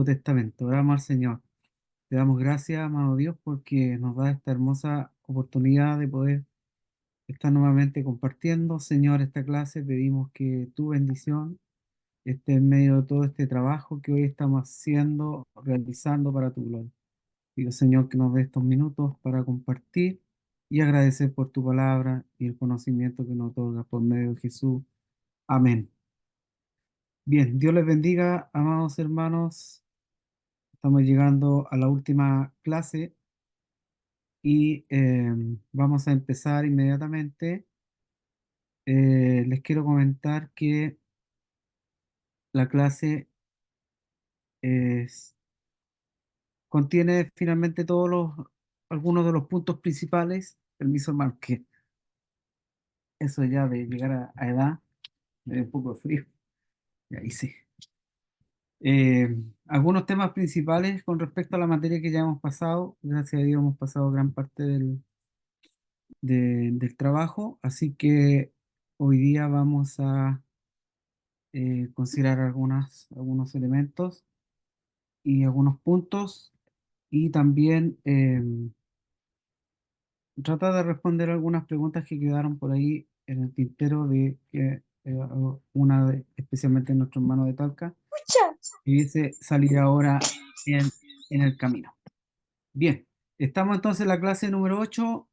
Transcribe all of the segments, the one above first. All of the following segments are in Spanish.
Testamento. Oramos al Señor. Te damos gracias, amado Dios, porque nos da esta hermosa oportunidad de poder estar nuevamente compartiendo, Señor, esta clase. Pedimos que tu bendición esté en medio de todo este trabajo que hoy estamos haciendo, realizando para tu gloria. Pido, Señor, que nos dé estos minutos para compartir y agradecer por tu palabra y el conocimiento que nos otorga por medio de Jesús. Amén. Bien, Dios les bendiga, amados hermanos. Estamos llegando a la última clase y vamos a empezar inmediatamente. Les quiero comentar que la clase contiene finalmente algunos de los puntos principales. Permiso, hermano, que eso ya de llegar a edad me da un poco de frío. Y ahí sí. Eh, Algunos temas principales con respecto a la materia que ya hemos pasado. Gracias a Dios hemos pasado gran parte del trabajo, así que hoy día vamos a considerar algunos elementos y algunos puntos y también tratar de responder algunas preguntas que quedaron por ahí en el tintero de que especialmente nuestro hermano de Talca, que dice salir ahora en el camino. Bien, estamos entonces en la clase número 8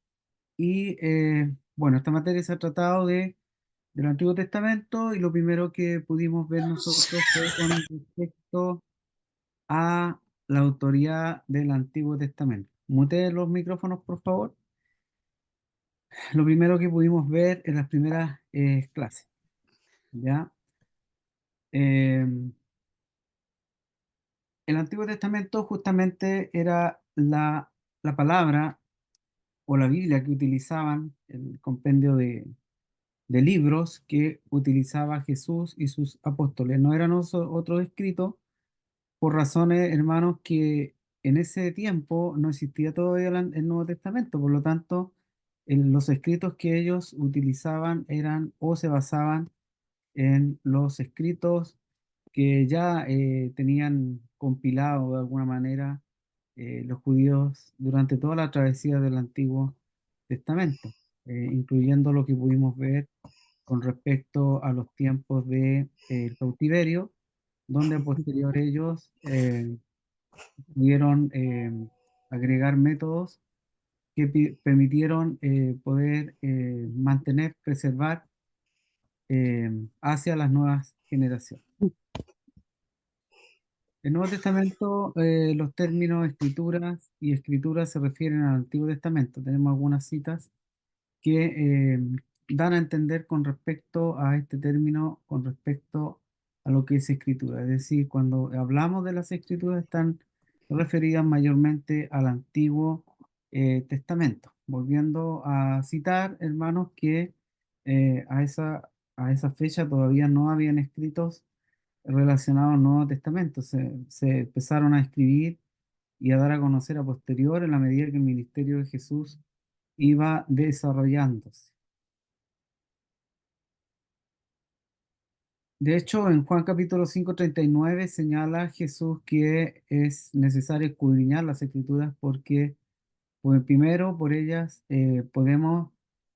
y bueno, esta materia se ha tratado del Antiguo Testamento y lo primero que pudimos ver nosotros fue con respecto a la autoridad del Antiguo Testamento. Muteen los micrófonos, por favor. Lo primero que pudimos ver en las primeras clases, ¿ya? Eh, el Antiguo Testamento justamente era la palabra o la Biblia que utilizaban, el compendio de libros que utilizaba Jesús y sus apóstoles. No eran otros escritos por razones, hermanos, que en ese tiempo no existía todavía el Nuevo Testamento, por lo tanto, los escritos que ellos utilizaban eran o se basaban en los escritos que ya tenían compilado de alguna manera los judíos durante toda la travesía del Antiguo Testamento, incluyendo lo que pudimos ver con respecto a los tiempos de, el cautiverio, donde a posterior ellos pudieron agregar métodos que permitieron poder mantener, preservar hacia las nuevas generaciones. El Nuevo Testamento, los términos escrituras y escrituras se refieren al Antiguo Testamento. Tenemos algunas citas que dan a entender con respecto a este término, con respecto a lo que es escritura. Es decir, cuando hablamos de las escrituras están referidas mayormente al Antiguo Testamento. Volviendo a citar, hermanos, que a esa fecha todavía no habían escritos relacionados al Nuevo Testamento. Se empezaron a escribir y a dar a conocer a posterior en la medida que el ministerio de Jesús iba desarrollándose. De hecho, en Juan capítulo 5:39 señala Jesús que es necesario escudriñar las escrituras porque, pues, primero, por ellas podemos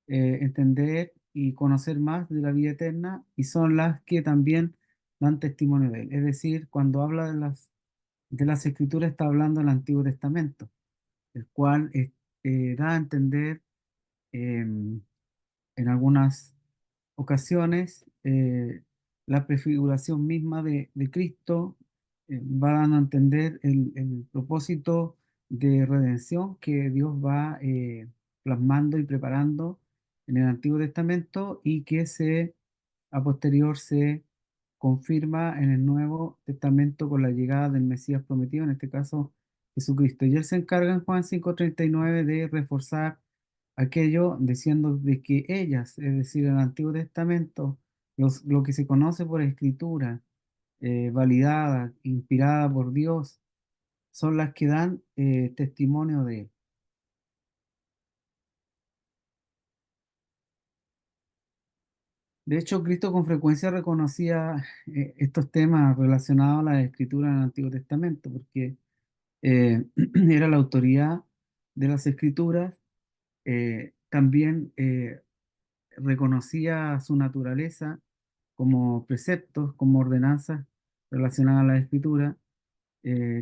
entender y conocer más de la vida eterna y son las que también dan testimonio de él. Es decir, cuando habla de las escrituras está hablando del Antiguo Testamento, el cual da a entender em, en algunas ocasiones la prefiguración misma de Cristo va dando a entender el propósito de redención que Dios va plasmando y preparando en el Antiguo Testamento y que a posterior se confirma en el Nuevo Testamento con la llegada del Mesías prometido, en este caso Jesucristo. Y él se encarga en Juan 5:39 de reforzar aquello diciendo de que ellas, es decir, el Antiguo Testamento, lo que se conoce por escritura, validada, inspirada por Dios, son las que dan testimonio de él. De hecho, Cristo con frecuencia reconocía estos temas relacionados a la escritura en el Antiguo Testamento, porque era la autoridad de las escrituras. También reconocía su naturaleza como preceptos, como ordenanzas relacionadas a la escritura.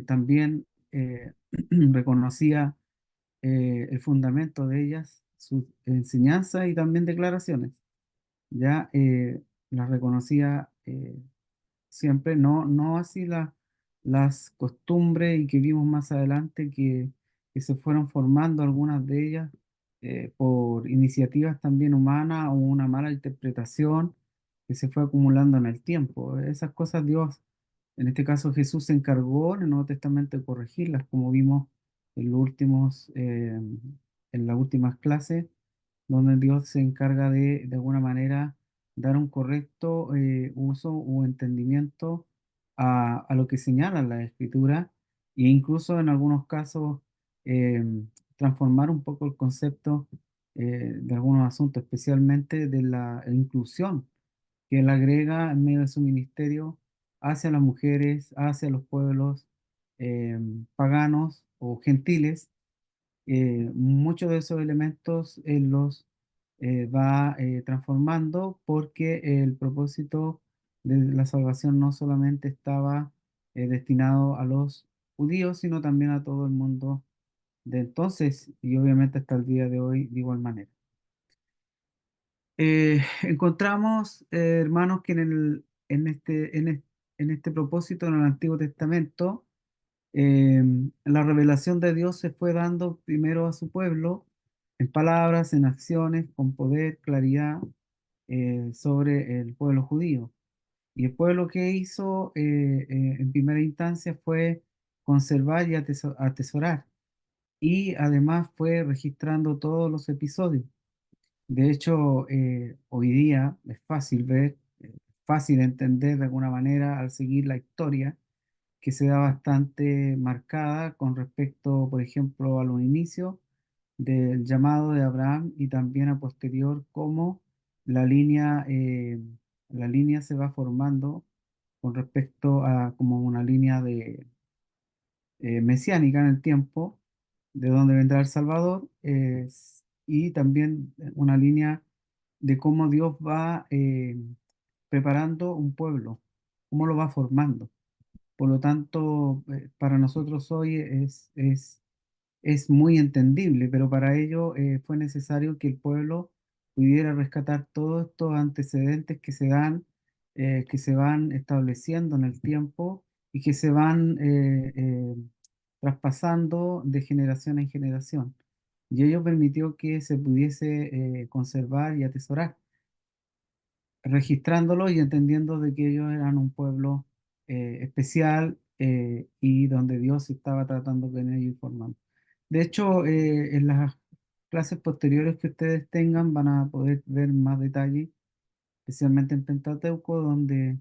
También reconocía el fundamento de ellas, sus enseñanzas y también declaraciones. Ya las reconocía siempre, no así las costumbres y que vimos más adelante que se fueron formando algunas de ellas por iniciativas también humanas o una mala interpretación que se fue acumulando en el tiempo. Esas cosas Dios, en este caso Jesús, se encargó en el Nuevo Testamento de corregirlas, como vimos en los últimos, en las últimas clases donde Dios se encarga de alguna manera, dar un correcto uso o entendimiento a lo que señala la escritura e incluso en algunos casos eh, transformar un poco el concepto de algunos asuntos, especialmente de la inclusión que él agrega en medio de su ministerio hacia las mujeres, hacia los pueblos eh, paganos o gentiles. Muchos de esos elementos él los va transformando porque el propósito de la salvación no solamente estaba destinado a los judíos, sino también a todo el mundo de entonces y obviamente hasta el día de hoy de igual manera. Encontramos, hermanos, que en este propósito en el Antiguo Testamento, la revelación de Dios se fue dando primero a su pueblo en palabras, en acciones, con poder, claridad sobre el pueblo judío. Y el pueblo que hizo en primera instancia fue conservar y atesorar. Y además fue registrando todos los episodios. De hecho, hoy día es fácil ver, fácil entender de alguna manera al seguir la historia que se da bastante marcada con respecto, por ejemplo, a los inicios del llamado de Abraham y también a posterior cómo la línea se va formando con respecto a como una línea mesiánica en el tiempo, de donde vendrá el Salvador, y también una línea de cómo Dios va preparando un pueblo, cómo lo va formando. Por lo tanto, para nosotros hoy es muy entendible, pero para ello fue necesario que el pueblo pudiera rescatar todos estos antecedentes que se dan, que se van estableciendo en el tiempo y que se van traspasando de generación en generación. Y ello permitió que se pudiese conservar y atesorar registrándolo y entendiendo de que ellos eran un pueblo especial y donde Dios estaba tratando con ellos y formando. De hecho, en las clases posteriores que ustedes tengan van a poder ver más detalle, especialmente en Pentateuco, donde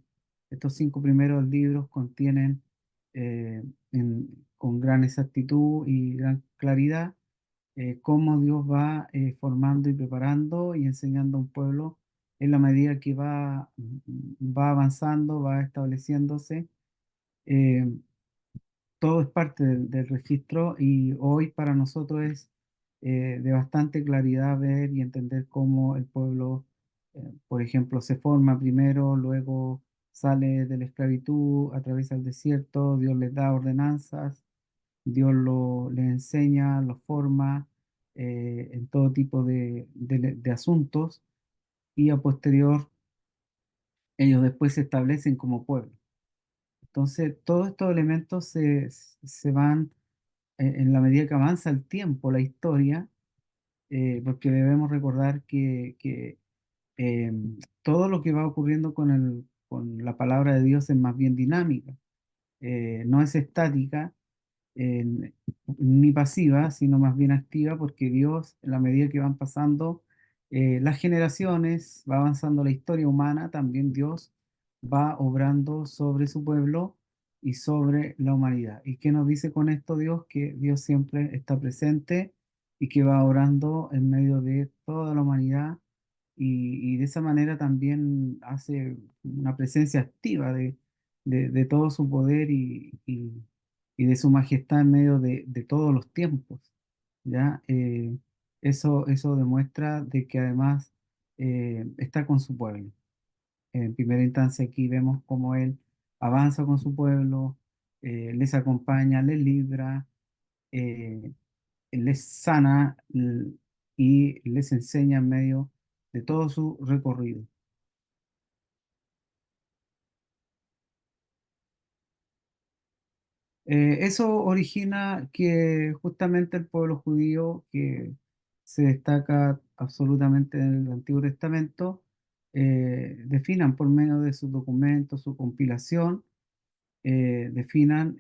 estos 5 primeros libros contienen con gran exactitud y gran claridad cómo Dios va formando y preparando y enseñando a un pueblo en la medida que va avanzando, va estableciéndose. Eh, Todo es parte del registro y hoy para nosotros es de bastante claridad ver y entender cómo el pueblo, por ejemplo, se forma primero, luego sale de la esclavitud, atraviesa el desierto, Dios les da ordenanzas, Dios le enseña, lo forma en todo tipo de asuntos y a posterior ellos después se establecen como pueblo. Entonces, todos estos elementos se van en la medida que avanza el tiempo, la historia, porque debemos recordar que eh, todo lo que va ocurriendo con la palabra de Dios es más bien dinámica, no es estática eh, ni pasiva, sino más bien activa, porque Dios, en la medida que van pasando las generaciones, va avanzando la historia humana, también Dios va obrando sobre su pueblo y sobre la humanidad. ¿Y qué nos dice con esto Dios? Que Dios siempre está presente y que va obrando en medio de toda la humanidad y de esa manera también hace una presencia activa de todo su poder y de su majestad en medio de todos los tiempos, ¿ya? Eso demuestra de que además está con su pueblo. En primera instancia aquí vemos cómo Él avanza con su pueblo, les acompaña, les libra, eh, les sana y les enseña en medio de todo su recorrido. Eso origina que justamente el pueblo judío, que se destaca absolutamente en el Antiguo Testamento, definan por medio de sus documentos, su compilación, definan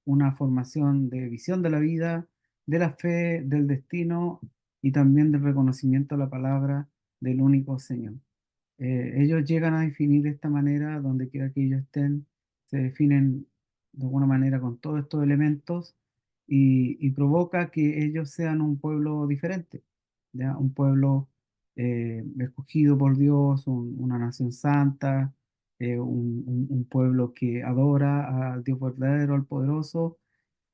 una formación de visión de la vida, de la fe, del destino y también del reconocimiento a la palabra del único Señor. Ellos llegan a definir de esta manera, donde quiera que ellos estén, se definen de alguna manera con todos estos elementos y provoca que ellos sean un pueblo diferente, ¿ya? Un pueblo escogido por Dios, una nación santa, un pueblo que adora al Dios verdadero, al poderoso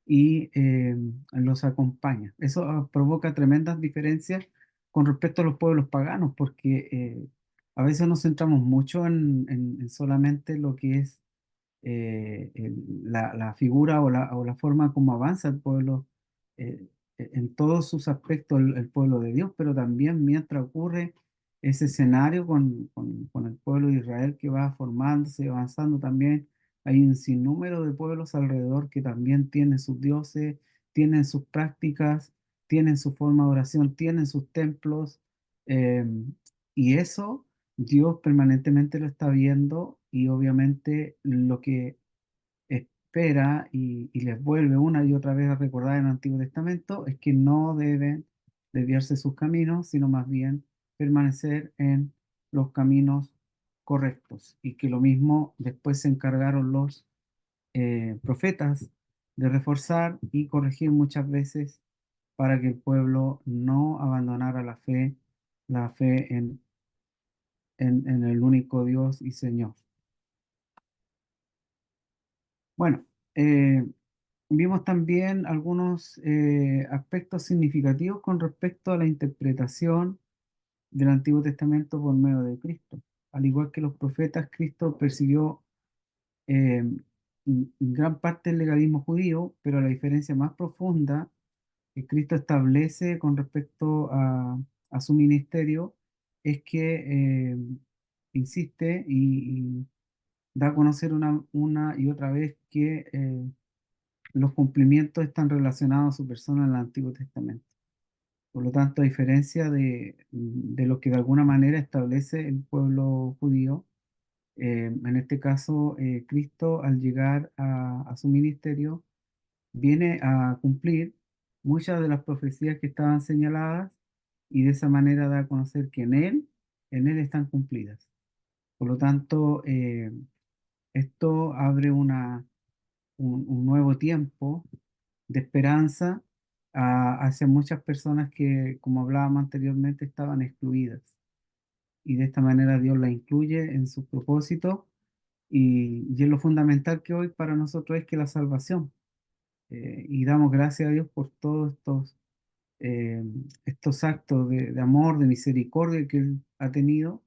y los acompaña. Eso provoca tremendas diferencias con respecto a los pueblos paganos, porque a veces nos centramos mucho en solamente lo que es la figura o la forma como avanza el pueblo eh, en todos sus aspectos, el pueblo de Dios, pero también mientras ocurre ese escenario con el pueblo de Israel que va formándose y avanzando también, hay un sinnúmero de pueblos alrededor que también tienen sus dioses, tienen sus prácticas, tienen su forma de oración, tienen sus templos, eh, y eso Dios permanentemente lo está viendo y obviamente lo que espera y les vuelve una y otra vez a recordar en el Antiguo Testamento es que no deben desviarse sus caminos, sino más bien permanecer en los caminos correctos y que lo mismo después se encargaron los profetas de reforzar y corregir muchas veces para que el pueblo no abandonara la fe en el único Dios y Señor. Bueno, vimos también algunos aspectos significativos con respecto a la interpretación del Antiguo Testamento por medio de Cristo. Al igual que los profetas, Cristo persiguió gran parte del legalismo judío, pero la diferencia más profunda que Cristo establece con respecto a su ministerio es que insiste y da a conocer una y otra vez que los cumplimientos están relacionados a su persona en el Antiguo Testamento. Por lo tanto, a diferencia de lo que de alguna manera establece el pueblo judío, en este caso, Cristo al llegar a su ministerio viene a cumplir muchas de las profecías que estaban señaladas y de esa manera da a conocer que en Él están cumplidas. Por lo tanto, esto abre un nuevo tiempo de esperanza hacia muchas personas que, como hablábamos anteriormente, estaban excluidas. Y de esta manera Dios la incluye en su propósito y es lo fundamental que hoy para nosotros es que la salvación. Y damos gracias a Dios por todos eh, estos actos de amor, de misericordia que Él ha tenido,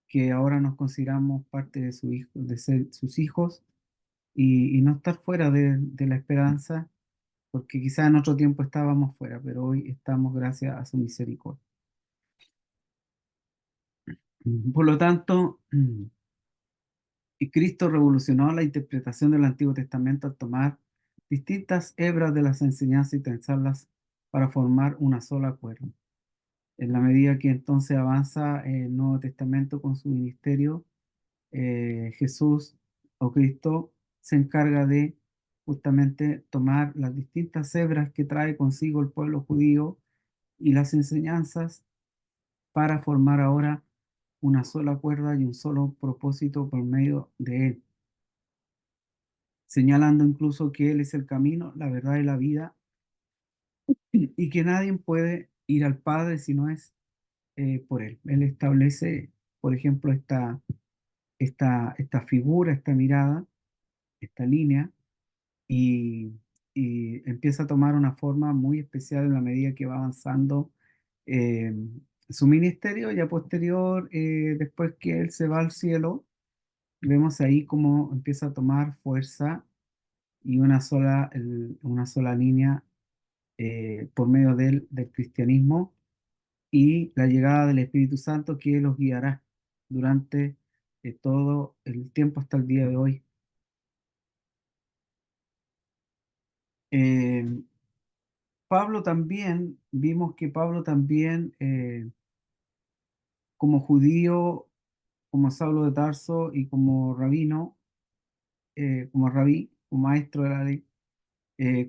que ahora nos consideramos parte de su hijo, de ser sus hijos y no estar fuera de la esperanza porque quizás en otro tiempo estábamos fuera, pero hoy estamos gracias a su misericordia. Por lo tanto, y Cristo revolucionó la interpretación del Antiguo Testamento al tomar distintas hebras de las enseñanzas y tensarlas para formar una sola cuerda. En la medida que entonces avanza el Nuevo Testamento con su ministerio, Jesús o Cristo se encarga de justamente tomar las distintas hebras que trae consigo el pueblo judío y las enseñanzas para formar ahora una sola cuerda y un solo propósito por medio de él, señalando incluso que él es el camino, la verdad y la vida, y que nadie puede ir al Padre si no es por él. Él establece, por ejemplo, esta figura, esta mirada, esta línea, y, y empieza a tomar una forma muy especial en la medida que va avanzando eh, su ministerio. Ya posterior, después que él se va al cielo, vemos ahí cómo empieza a tomar fuerza y una sola línea por medio del cristianismo y la llegada del Espíritu Santo que los guiará durante todo el tiempo hasta el día de hoy. Eh, Pablo también, vimos que Pablo también, como judío, como Saulo de Tarso y como rabino, como rabí, como maestro de la ley,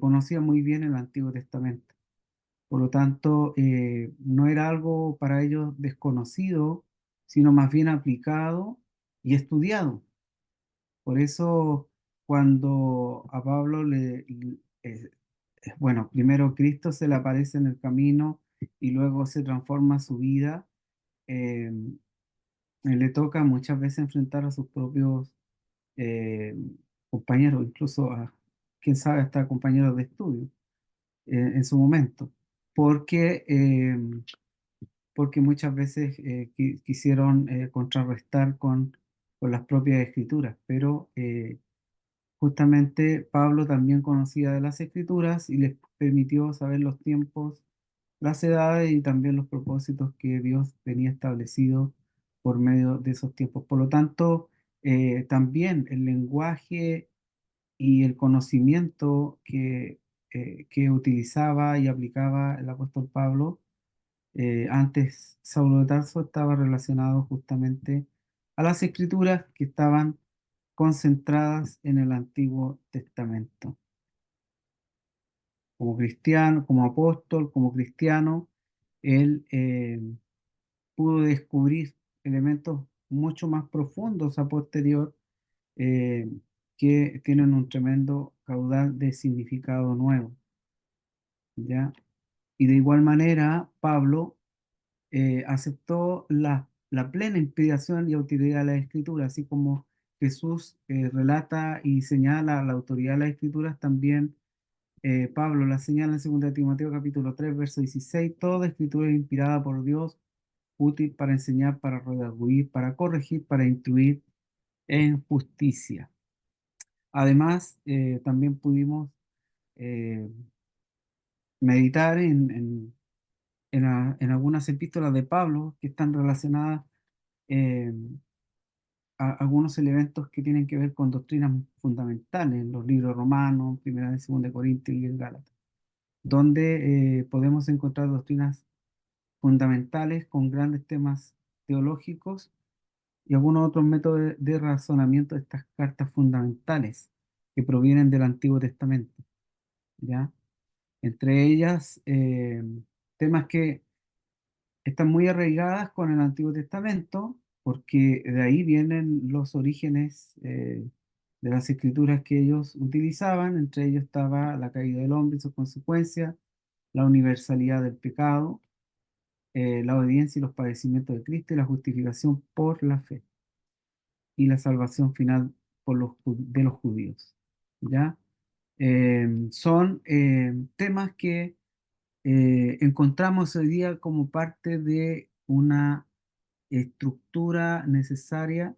conocía muy bien el Antiguo Testamento. Por lo tanto, no era algo para ellos desconocido, sino más bien aplicado y estudiado. Por eso, cuando a Pablo bueno, primero Cristo se le aparece en el camino y luego se transforma su vida, eh, le toca muchas veces enfrentar a sus propios eh, compañeros, incluso a, quién sabe, hasta compañeros de estudio en su momento, porque, porque muchas veces quisieron contrarrestar con las propias escrituras, pero justamente Pablo también conocía de las escrituras y les permitió saber los tiempos, las edades y también los propósitos que Dios tenía establecido por medio de esos tiempos. Por lo tanto, también el lenguaje y el conocimiento que utilizaba y aplicaba el apóstol Pablo, antes Saulo de Tarso, estaba relacionado justamente a las escrituras que estaban concentradas en el Antiguo Testamento. Como cristiano, como apóstol, como cristiano, él pudo descubrir elementos mucho más profundos a posterior, eh, que tienen un tremendo caudal de significado nuevo, ¿ya? Y de igual manera, Pablo aceptó la plena inspiración y autoridad de la Escritura, así como Jesús relata y señala la autoridad de las Escrituras, también Pablo la señala en 2 Timoteo capítulo 3, verso 16: toda Escritura es inspirada por Dios, útil para enseñar, para redarguir, para corregir, para instruir en justicia. Además, también pudimos eh, meditar en algunas epístolas de Pablo que están relacionadas eh, a algunos elementos que tienen que ver con doctrinas fundamentales, en los libros Romanos, Primera y Segunda de Corintios y en Gálatas, donde podemos encontrar doctrinas fundamentales con grandes temas teológicos y algunos otros métodos de razonamiento de estas cartas fundamentales que provienen del Antiguo Testamento, ¿ya? Entre ellas, temas que están muy arraigadas con el Antiguo Testamento, porque de ahí vienen los orígenes de las escrituras que ellos utilizaban. Entre ellos estaba la caída del hombre y sus consecuencias, la universalidad del pecado, la obediencia y los padecimientos de Cristo y la justificación por la fe y la salvación final de los judíos. ¿Ya? Son temas que encontramos hoy día como parte de una estructura necesaria,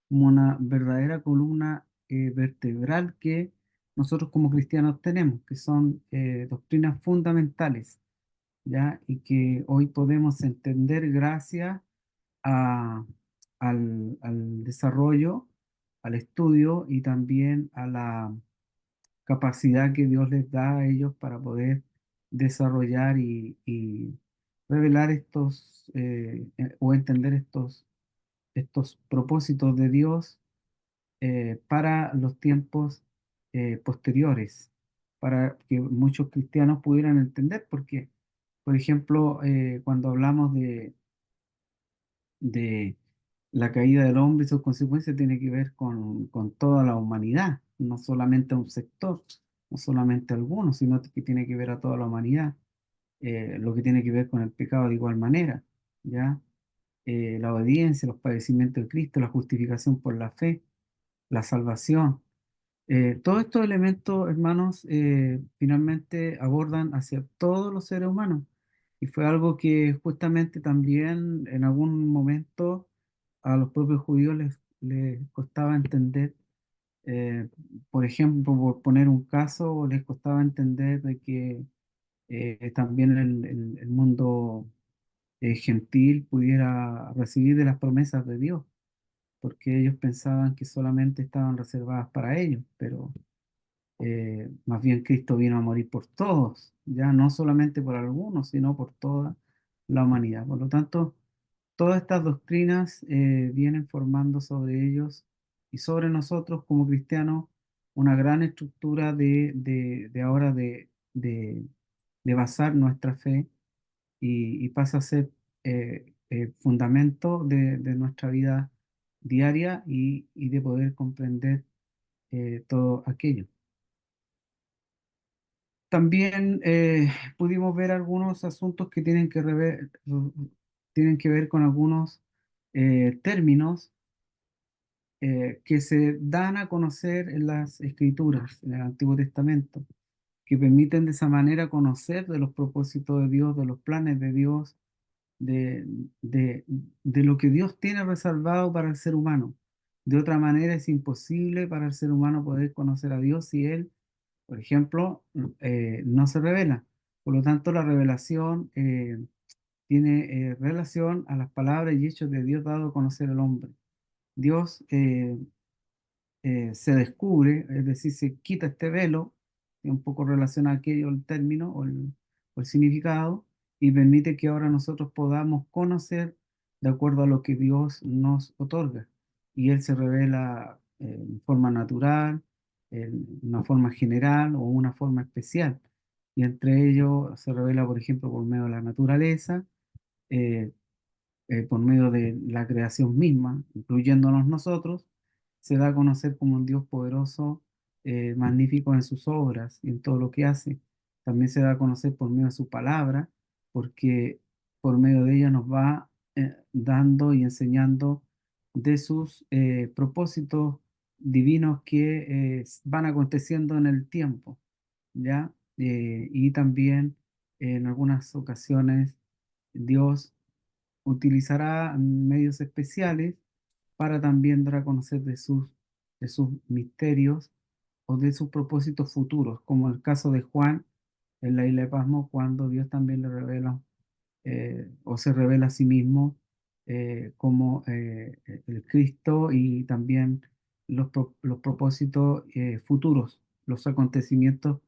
como una verdadera columna vertebral que nosotros como cristianos tenemos, que son doctrinas fundamentales, ¿ya? Y que hoy podemos entender gracias a- al desarrollo, al estudio y también a la capacidad que Dios les da a ellos para poder desarrollar y revelar o entender estos propósitos de Dios para los tiempos posteriores, para que muchos cristianos pudieran entender, porque, por ejemplo, cuando hablamos de la caída del hombre y sus consecuencias, tiene que ver con toda la humanidad, no solamente a un sector, no solamente a algunos, sino que tiene que ver a toda la humanidad, lo que tiene que ver con el pecado de igual manera. ¿ya? La obediencia, los padecimientos de Cristo, la justificación por la fe, la salvación. Todos estos elementos, hermanos, finalmente abordan hacia todos los seres humanos. Y fue algo que justamente también en algún momento a los propios judíos les costaba entender. Eh, por ejemplo, por poner un caso, les costaba entender de que también el mundo gentil pudiera recibir de las promesas de Dios, porque ellos pensaban que solamente estaban reservadas para ellos, pero más bien Cristo vino a morir por todos, ya no solamente por algunos, sino por toda la humanidad. Por lo tanto, todas estas doctrinas vienen formando sobre ellos y sobre nosotros como cristianos una gran estructura de ahora de basar nuestra fe y pasa a ser fundamento de nuestra vida diaria y de poder comprender todo aquello. También pudimos ver algunos asuntos que tienen que ver con algunos términos que se dan a conocer en las Escrituras, en el Antiguo Testamento, que permiten de esa manera conocer de los propósitos de Dios, de los planes de Dios, de, de, de lo que Dios tiene reservado para el ser humano. De otra manera es imposible para el ser humano poder conocer a Dios si Él, por ejemplo, no se revela. Por lo tanto, la revelación tiene relación a las palabras y hechos de Dios dado a conocer al hombre. Dios se descubre, es decir, se quita este velo, que un poco relaciona aquello, el término o el significado, y permite que ahora nosotros podamos conocer de acuerdo a lo que Dios nos otorga. Y Él se revela en forma natural, en una forma general o una forma especial. Y entre ellos se revela, por ejemplo, por medio de la naturaleza, eh, por medio de la creación misma, incluyéndonos nosotros, se da a conocer como un Dios poderoso, magnífico en sus obras y en todo lo que hace. También se da a conocer por medio de su palabra, porque por medio de ella nos va dando y enseñando de sus propósitos divinos que van aconteciendo en el tiempo, ¿ya? Y también en algunas ocasiones Dios utilizará medios especiales para también dar a conocer de sus misterios o de sus propósitos futuros, como el caso de Juan en la isla de Pasmo, cuando Dios también le revela o se revela a sí mismo como el Cristo y también los propósitos futuros, los acontecimientos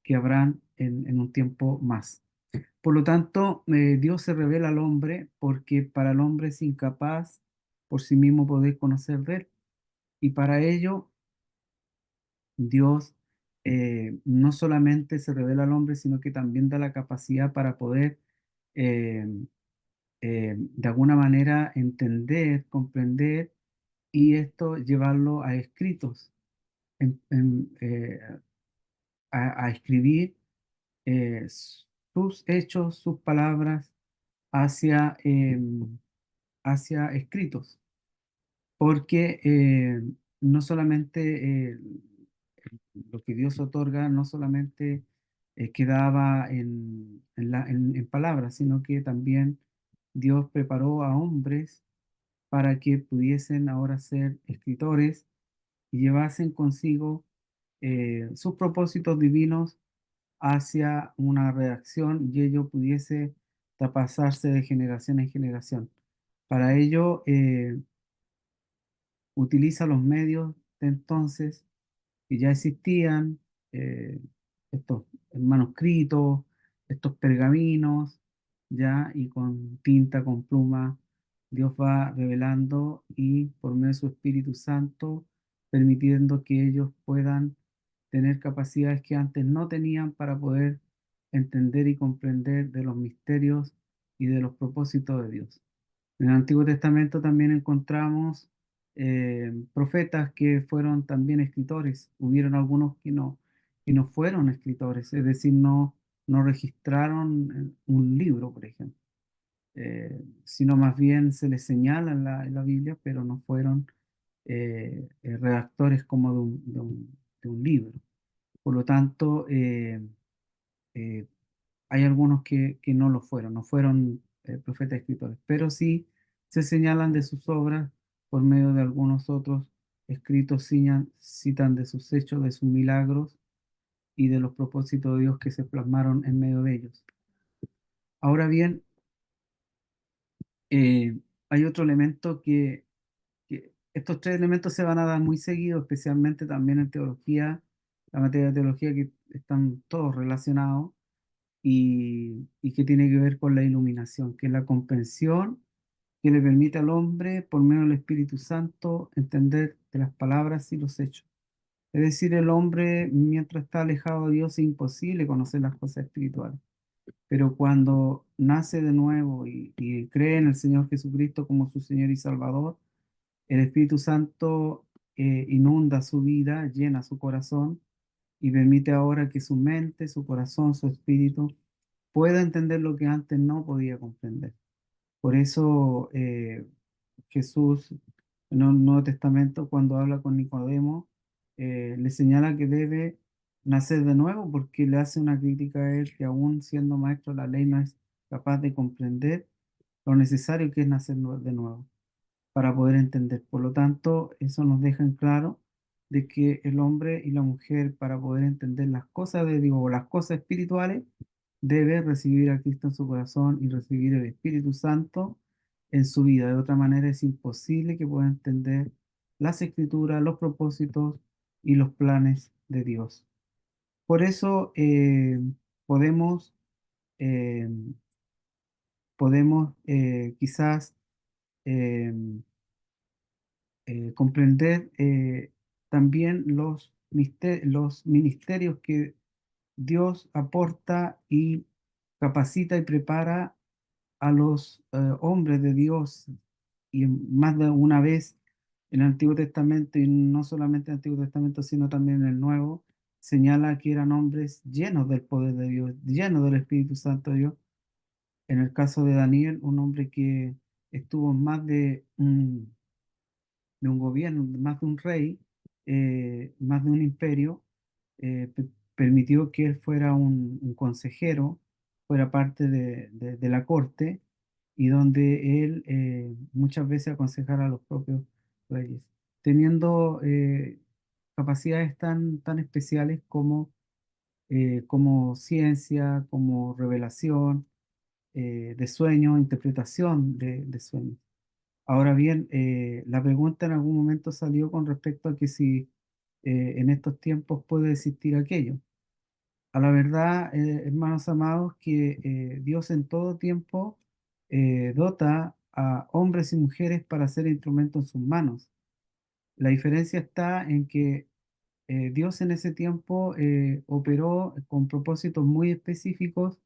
que habrán en un tiempo más. Por lo tanto, Dios se revela al hombre porque para el hombre es incapaz por sí mismo poder conocer de él. Y para ello, Dios no solamente se revela al hombre, sino que también da la capacidad para poder, eh, de alguna manera, entender, comprender y esto llevarlo a escritos, en- en, eh, a escribir eh, sus hechos, sus palabras hacia, hacia escritos, porque no solamente lo que Dios otorga, no solamente quedaba en palabras, sino que también Dios preparó a hombres para que pudiesen ahora ser escritores y llevasen consigo sus propósitos divinos hacia una redacción y ello pudiese pasarse de generación en generación. Para ello, utiliza los medios de entonces que ya existían, eh, estos manuscritos, estos pergaminos, ya, y con tinta, con pluma, Dios va revelando y por medio de su Espíritu Santo, permitiendo que ellos puedan tener capacidades que antes no tenían para poder entender y comprender de los misterios y de los propósitos de Dios. En el Antiguo Testamento también encontramos profetas que fueron también escritores. Hubieron algunos que no fueron escritores, es decir, no registraron un libro, por ejemplo. sino más bien se les señala en la Biblia, pero no fueron redactores como de un libro. Por lo tanto, eh, hay algunos que no lo fueron, no fueron profetas escritores, pero sí se señalan de sus obras por medio de algunos otros escritos, citan de sus hechos, de sus milagros y de los propósitos de Dios que se plasmaron en medio de ellos. Ahora bien, hay otro elemento que estos tres elementos se van a dar muy seguido, especialmente también en teología, la materia de teología, que están todos relacionados y que tiene que ver con la iluminación, que es la comprensión que le permite al hombre, por medio del Espíritu Santo, entender de las palabras y los hechos. Es decir, el hombre, mientras está alejado de Dios, es imposible conocer las cosas espirituales. Pero cuando nace de nuevo y cree en el Señor Jesucristo como su Señor y Salvador, el Espíritu Santo inunda su vida, llena su corazón y permite ahora que su mente, su corazón, su espíritu pueda entender lo que antes no podía comprender. Por eso Jesús en el Nuevo Testamento, cuando habla con Nicodemo, le señala que debe nacer de nuevo porque le hace una crítica a él que aún siendo maestro de la ley no es capaz de comprender lo necesario que es nacer de nuevo para poder entender. Por lo tanto, eso nos deja en claro de que el hombre y la mujer, para poder entender las cosas de Dios o las cosas espirituales, debe recibir a Cristo en su corazón y recibir el Espíritu Santo en su vida. De otra manera, es imposible que pueda entender las escrituras, los propósitos y los planes de Dios. Por eso podemos, eh, quizás eh, comprender también los ministerios que Dios aporta y capacita y prepara a los hombres de Dios, y más de una vez en el Antiguo Testamento, y no solamente en el Antiguo Testamento, sino también en el Nuevo, señala que eran hombres llenos del poder de Dios, llenos del Espíritu Santo de Dios. En el caso de Daniel, un hombre que estuvo más de un gobierno, más de un rey, más de un imperio, permitió que él fuera un consejero, fuera parte de la corte, y donde él muchas veces aconsejara a los propios reyes, teniendo capacidades tan especiales como ciencia, como revelación de sueños, interpretación de sueños. Ahora bien, la pregunta en algún momento salió con respecto a que si en estos tiempos puede existir aquello. A la verdad, hermanos amados, que Dios en todo tiempo dota a hombres y mujeres para ser instrumentos en sus manos. La diferencia está en que Dios en ese tiempo operó con propósitos muy específicos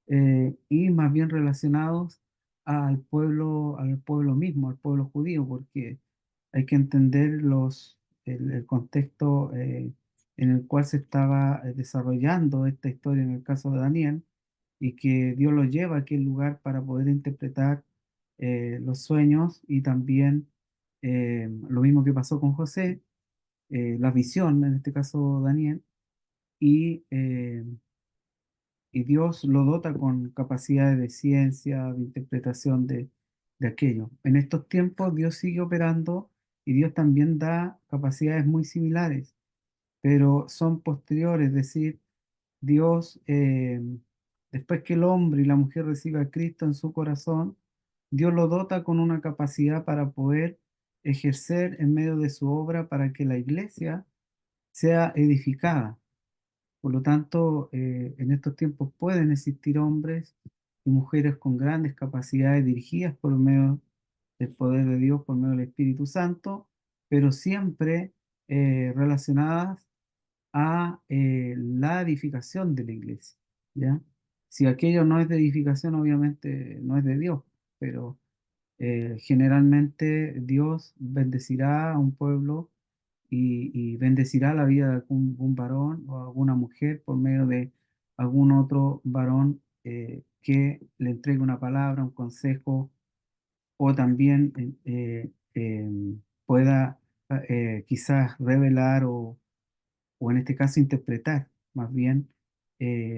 y más bien relacionados al pueblo mismo, al pueblo judío, porque hay que entender el contexto en el cual se estaba desarrollando esta historia en el caso de Daniel, y que Dios lo lleva a aquel lugar para poder interpretar los sueños, y también lo mismo que pasó con José, la visión, en este caso Daniel, y y Dios lo dota con capacidades de ciencia, de interpretación de aquello. En estos tiempos Dios sigue operando y Dios también da capacidades muy similares, pero son posteriores, es decir, Dios, después que el hombre y la mujer reciben a Cristo en su corazón, Dios lo dota con una capacidad para poder ejercer en medio de su obra para que la iglesia sea edificada. Por lo tanto, en estos tiempos pueden existir hombres y mujeres con grandes capacidades dirigidas por medio del poder de Dios, por medio del Espíritu Santo, pero siempre relacionadas a la edificación de la iglesia, ¿ya? Si aquello no es de edificación, obviamente no es de Dios, pero generalmente Dios bendecirá a un pueblo y bendecirá la vida de algún varón o alguna mujer por medio de algún otro varón que le entregue una palabra, un consejo, o también pueda quizás revelar o en este caso interpretar más bien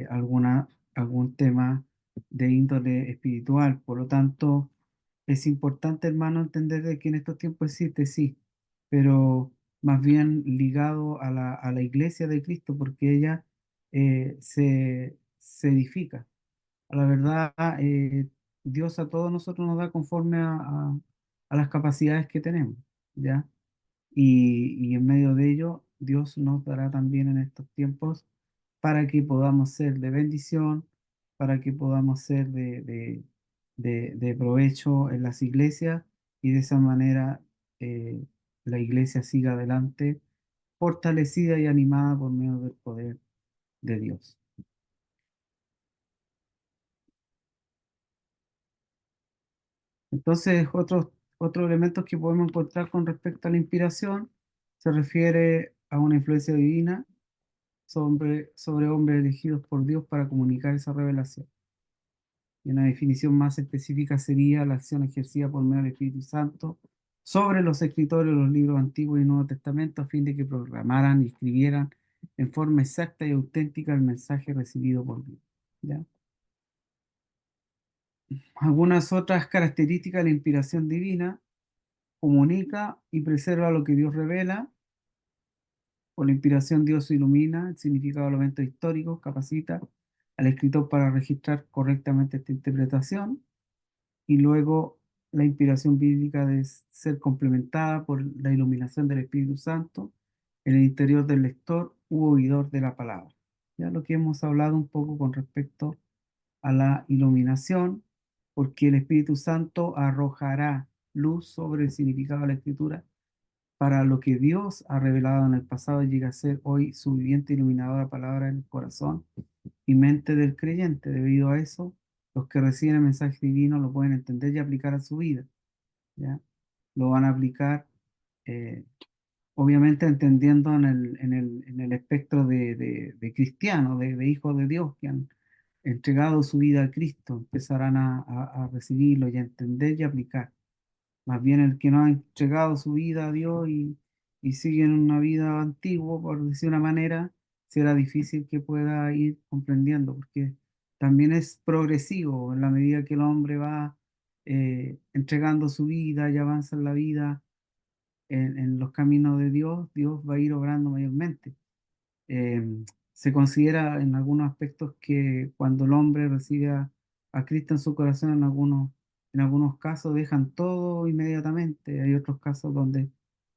algún tema de índole espiritual. Por lo tanto, es importante, hermano, entender de que en estos tiempos existe, sí, pero más bien ligado a la iglesia de Cristo, porque ella se edifica. A la verdad, Dios a todos nosotros nos da conforme a las capacidades que tenemos, ¿ya? Y en medio de ello, Dios nos dará también en estos tiempos para que podamos ser de bendición, para que podamos ser de provecho en las iglesias y de esa manera eh, la iglesia siga adelante, fortalecida y animada por medio del poder de Dios. Entonces, otros elementos que podemos encontrar con respecto a la inspiración se refiere a una influencia divina sobre hombres elegidos por Dios para comunicar esa revelación. Y una definición más específica sería la acción ejercida por medio del Espíritu Santo sobre los escritores de los libros Antiguos y Nuevo Testamento a fin de que programaran y escribieran en forma exacta y auténtica el mensaje recibido por Dios. ¿Ya? Algunas otras características de la inspiración divina: comunica y preserva lo que Dios revela. Por la inspiración Dios ilumina el significado de los eventos históricos, capacita al escritor para registrar correctamente esta interpretación, y luego la inspiración bíblica de ser complementada por la iluminación del Espíritu Santo en el interior del lector u oidor de la palabra. Ya lo que hemos hablado un poco con respecto a la iluminación, porque el Espíritu Santo arrojará luz sobre el significado de la Escritura para lo que Dios ha revelado en el pasado llega a ser hoy su viviente y iluminadora palabra en el corazón y mente del creyente. Debido a eso, los que reciben el mensaje divino lo pueden entender y aplicar a su vida, ¿ya? Lo van a aplicar, eh, obviamente entendiendo en el espectro de cristianos, de hijos de Dios que han entregado su vida a Cristo, empezarán a recibirlo y a entender y aplicar. Más bien el que no ha entregado su vida a Dios y sigue en una vida antigua, por decir una manera, será difícil que pueda ir comprendiendo, porque también es progresivo en la medida que el hombre va entregando su vida y avanza en la vida, en los caminos de Dios, Dios va a ir obrando mayormente. Eh, Se considera en algunos aspectos que cuando el hombre recibe a Cristo en su corazón, en algunos casos dejan todo inmediatamente. Hay otros casos donde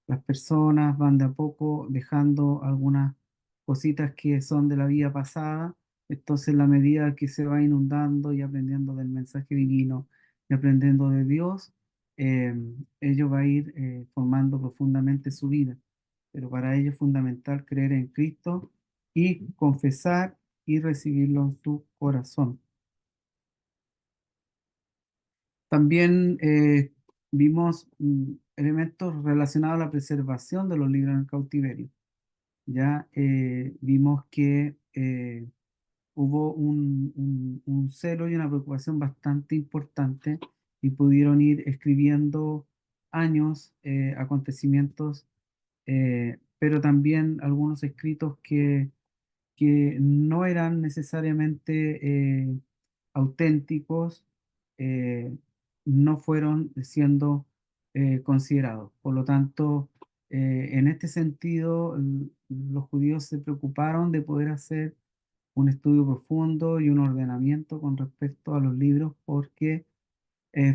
las personas van de a poco dejando algunas cositas que son de la vida pasada. Entonces, en la medida que se va inundando y aprendiendo del mensaje divino y aprendiendo de Dios, eh, ello va a ir formando profundamente su vida, pero para ello es fundamental creer en Cristo y confesar y recibirlo en tu corazón. También vimos elementos relacionados a la preservación de los libros en el cautiverio. Ya vimos que hubo un celo y una preocupación bastante importante y pudieron ir escribiendo años, acontecimientos, pero también algunos escritos que no eran necesariamente auténticos, eh, no fueron siendo considerados. Por lo tanto, en este sentido, los judíos se preocuparon de poder hacer un estudio profundo y un ordenamiento con respecto a los libros porque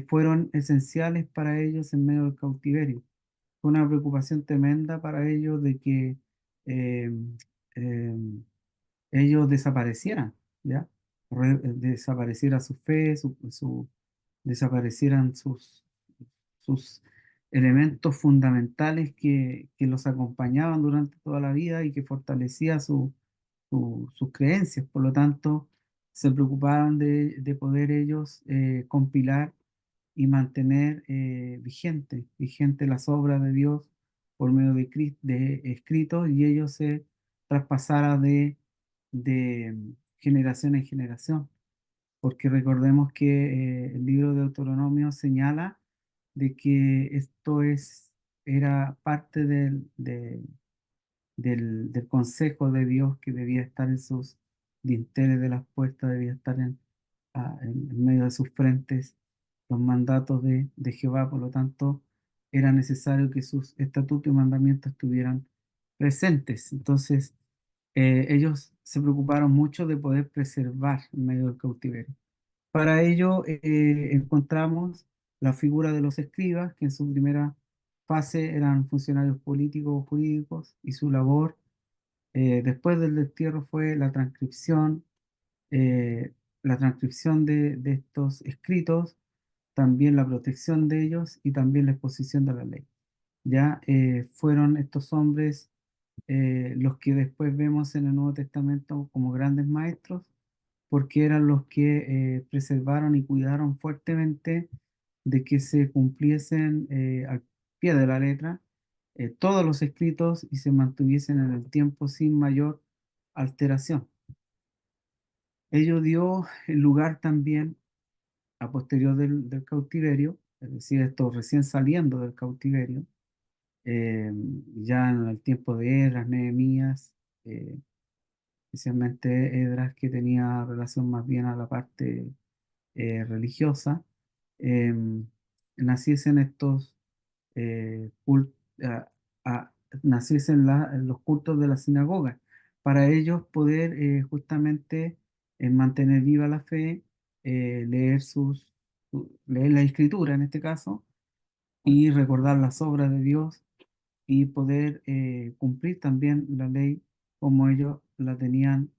fueron esenciales para ellos en medio del cautiverio. Fue una preocupación tremenda para ellos de que eh, eh, ellos desaparecieran, ¿ya? Desapareciera su fe, desaparecieran sus elementos fundamentales que los acompañaban durante toda la vida y que fortalecía sus creencias. Por lo tanto, se preocupaban de poder ellos compilar y mantener vigente las obras de Dios por medio de escritos, y ellos se traspasara de generación en generación. porque recordemos que el libro de Deuteronomio señala de que era parte del consejo de Dios que debía estar en sus dinteles de las puertas, debía estar en medio de sus frentes los mandatos de Jehová. Por lo tanto, era necesario que sus estatutos y mandamientos estuvieran presentes. Entonces, ellos se preocuparon mucho de poder preservar en medio del cautiverio. Para ello, encontramos la figura de los escribas, que en su primera fase eran funcionarios políticos o jurídicos, y su labor después del destierro fue eh, la transcripción de estos escritos, también la protección de ellos y también la exposición de la ley. Ya fueron estos hombres los que después vemos en el Nuevo Testamento como grandes maestros, porque eran los que preservaron y cuidaron fuertemente de que se cumpliesen al pie de la letra todos los escritos y se mantuviesen en el tiempo sin mayor alteración. Ello dio lugar también a posterior del cautiverio, es decir, esto recién saliendo del cautiverio, eh, ya en el tiempo de Esdras, Nehemías, eh, especialmente Esdras, que tenía relación más bien a la parte religiosa, eh, naciesen estos cul- a- a- naciesen los cultos de la sinagoga. Para ellos poder justamente mantener viva la fe, leer leer la escritura en este caso, y recordar las obras de Dios y poder cumplir también la ley como ellos la tenían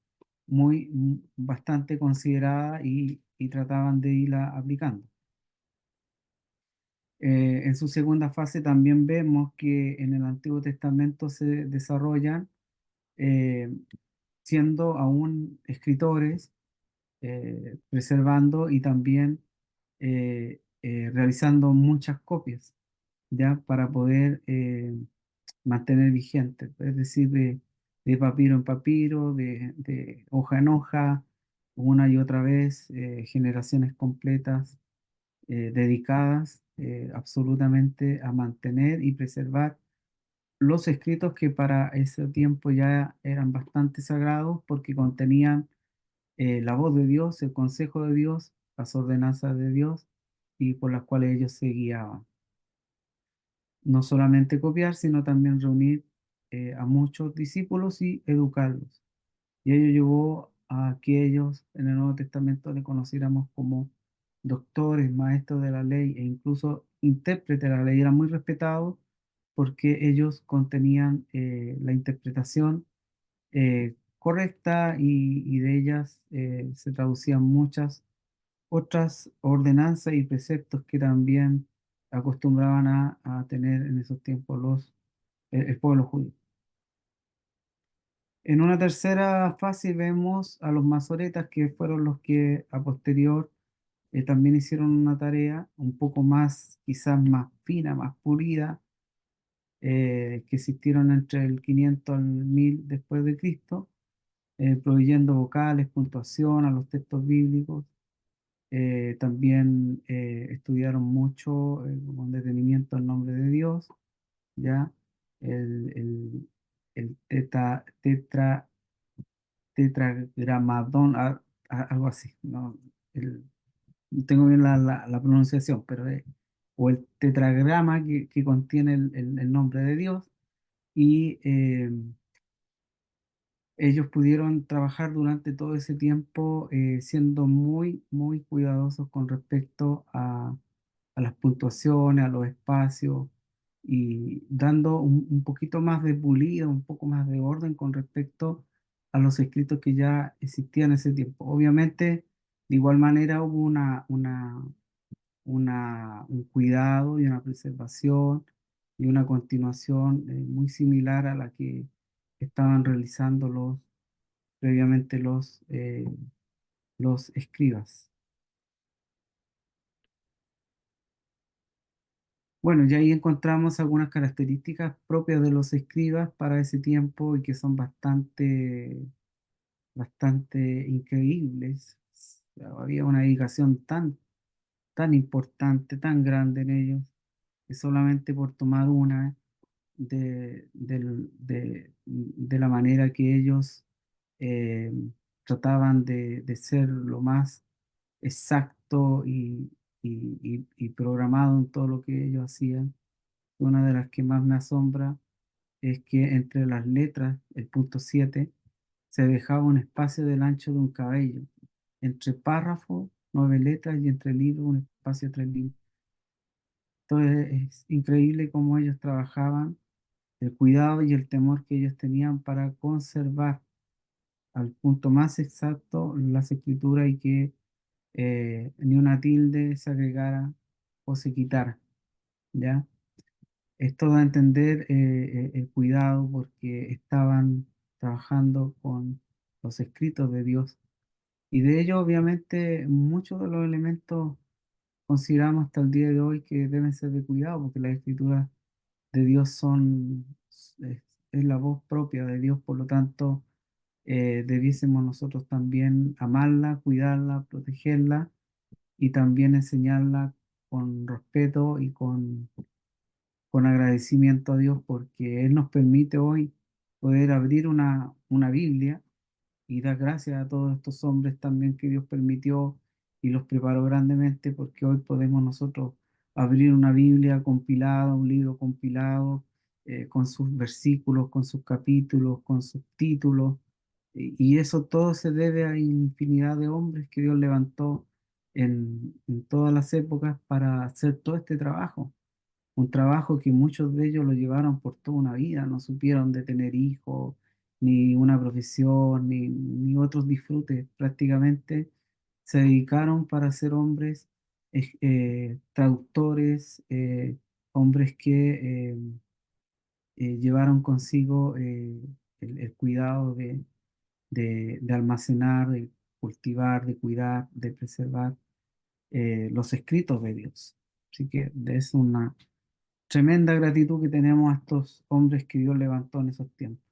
bastante considerada y trataban de irla aplicando. En su segunda fase también vemos que en el Antiguo Testamento se desarrollan eh, siendo aún escritores, preservando y también realizando muchas copias, ya para poder mantener vigente, es decir, de papiro en papiro, de hoja en hoja, una y otra vez, generaciones completas dedicadas absolutamente a mantener y preservar los escritos que para ese tiempo ya eran bastante sagrados porque contenían la voz de Dios, el consejo de Dios, las ordenanzas de Dios y por las cuales ellos se guiaban. No solamente copiar, sino también reunir a muchos discípulos y educarlos. Y ello llevó a que ellos en el Nuevo Testamento le conociéramos como doctores, maestros de la ley e incluso intérpretes de la ley. Eran muy respetados porque ellos contenían la interpretación correcta y de ellas se traducían muchas otras ordenanzas y preceptos que también acostumbraban a tener en esos tiempos el pueblo judío. En una tercera fase vemos a los masoretas, que fueron los que a posterior también hicieron una tarea un poco más, quizás más fina, más pulida, que existieron entre el 500 al 1000 después de Cristo, proveyendo vocales, puntuación a los textos bíblicos. También estudiaron mucho con detenimiento el nombre de Dios, ya el, el, el tetragramadón, algo así, ¿no? No tengo bien la pronunciación, pero o el tetragrama que contiene el nombre de Dios, y ellos pudieron trabajar durante todo ese tiempo siendo muy cuidadosos con respecto a las puntuaciones, a los espacios y dando un poquito más de pulido, un poco más de orden con respecto a los escritos que ya existían en ese tiempo. Obviamente, de igual manera hubo un cuidado y una preservación y una continuación muy similar a la que estaban realizando previamente los escribas. Bueno, y ahí encontramos algunas características propias de los escribas para ese tiempo y que son bastante increíbles. había una dedicación tan importante, tan grande en ellos, que solamente por tomar una de la manera que ellos eh, trataban de ser lo más exacto y programado en todo lo que ellos hacían. Una de las que más me asombra es que entre las letras, el punto 7 se dejaba un espacio del ancho de un cabello. Entre párrafos, 9 letras, y entre libros, un espacio de 3 líneas. Entonces es increíble cómo ellos trabajaban, el cuidado y el temor que ellos tenían para conservar al punto más exacto las escrituras y que ni una tilde se agregara o se quitara, ¿ya? Esto da a entender el cuidado porque estaban trabajando con los escritos de Dios. Y de ello, obviamente, muchos de los elementos consideramos hasta el día de hoy que deben ser de cuidado, porque las escrituras de Dios es, es la voz propia de Dios, por lo tanto, debiésemos nosotros también amarla, cuidarla, protegerla y también enseñarla con respeto y con agradecimiento a Dios, porque Él nos permite hoy poder abrir una Biblia y dar gracias a todos estos hombres también que Dios permitió y los preparó grandemente, porque hoy podemos nosotros abrir una Biblia compilada, un libro compilado, con sus versículos, con sus capítulos, con sus títulos, y eso todo se debe a infinidad de hombres que Dios levantó en todas las épocas para hacer todo este trabajo. Un trabajo que muchos de ellos lo llevaron por toda una vida, no supieron de tener hijos, ni una profesión, ni otros disfrutes. Prácticamente se dedicaron para ser hombres, traductores, hombres que llevaron consigo el cuidado de almacenar, de cultivar, de cuidar, de preservar los escritos de Dios. Así que es una tremenda gratitud que tenemos a estos hombres que Dios levantó en esos tiempos.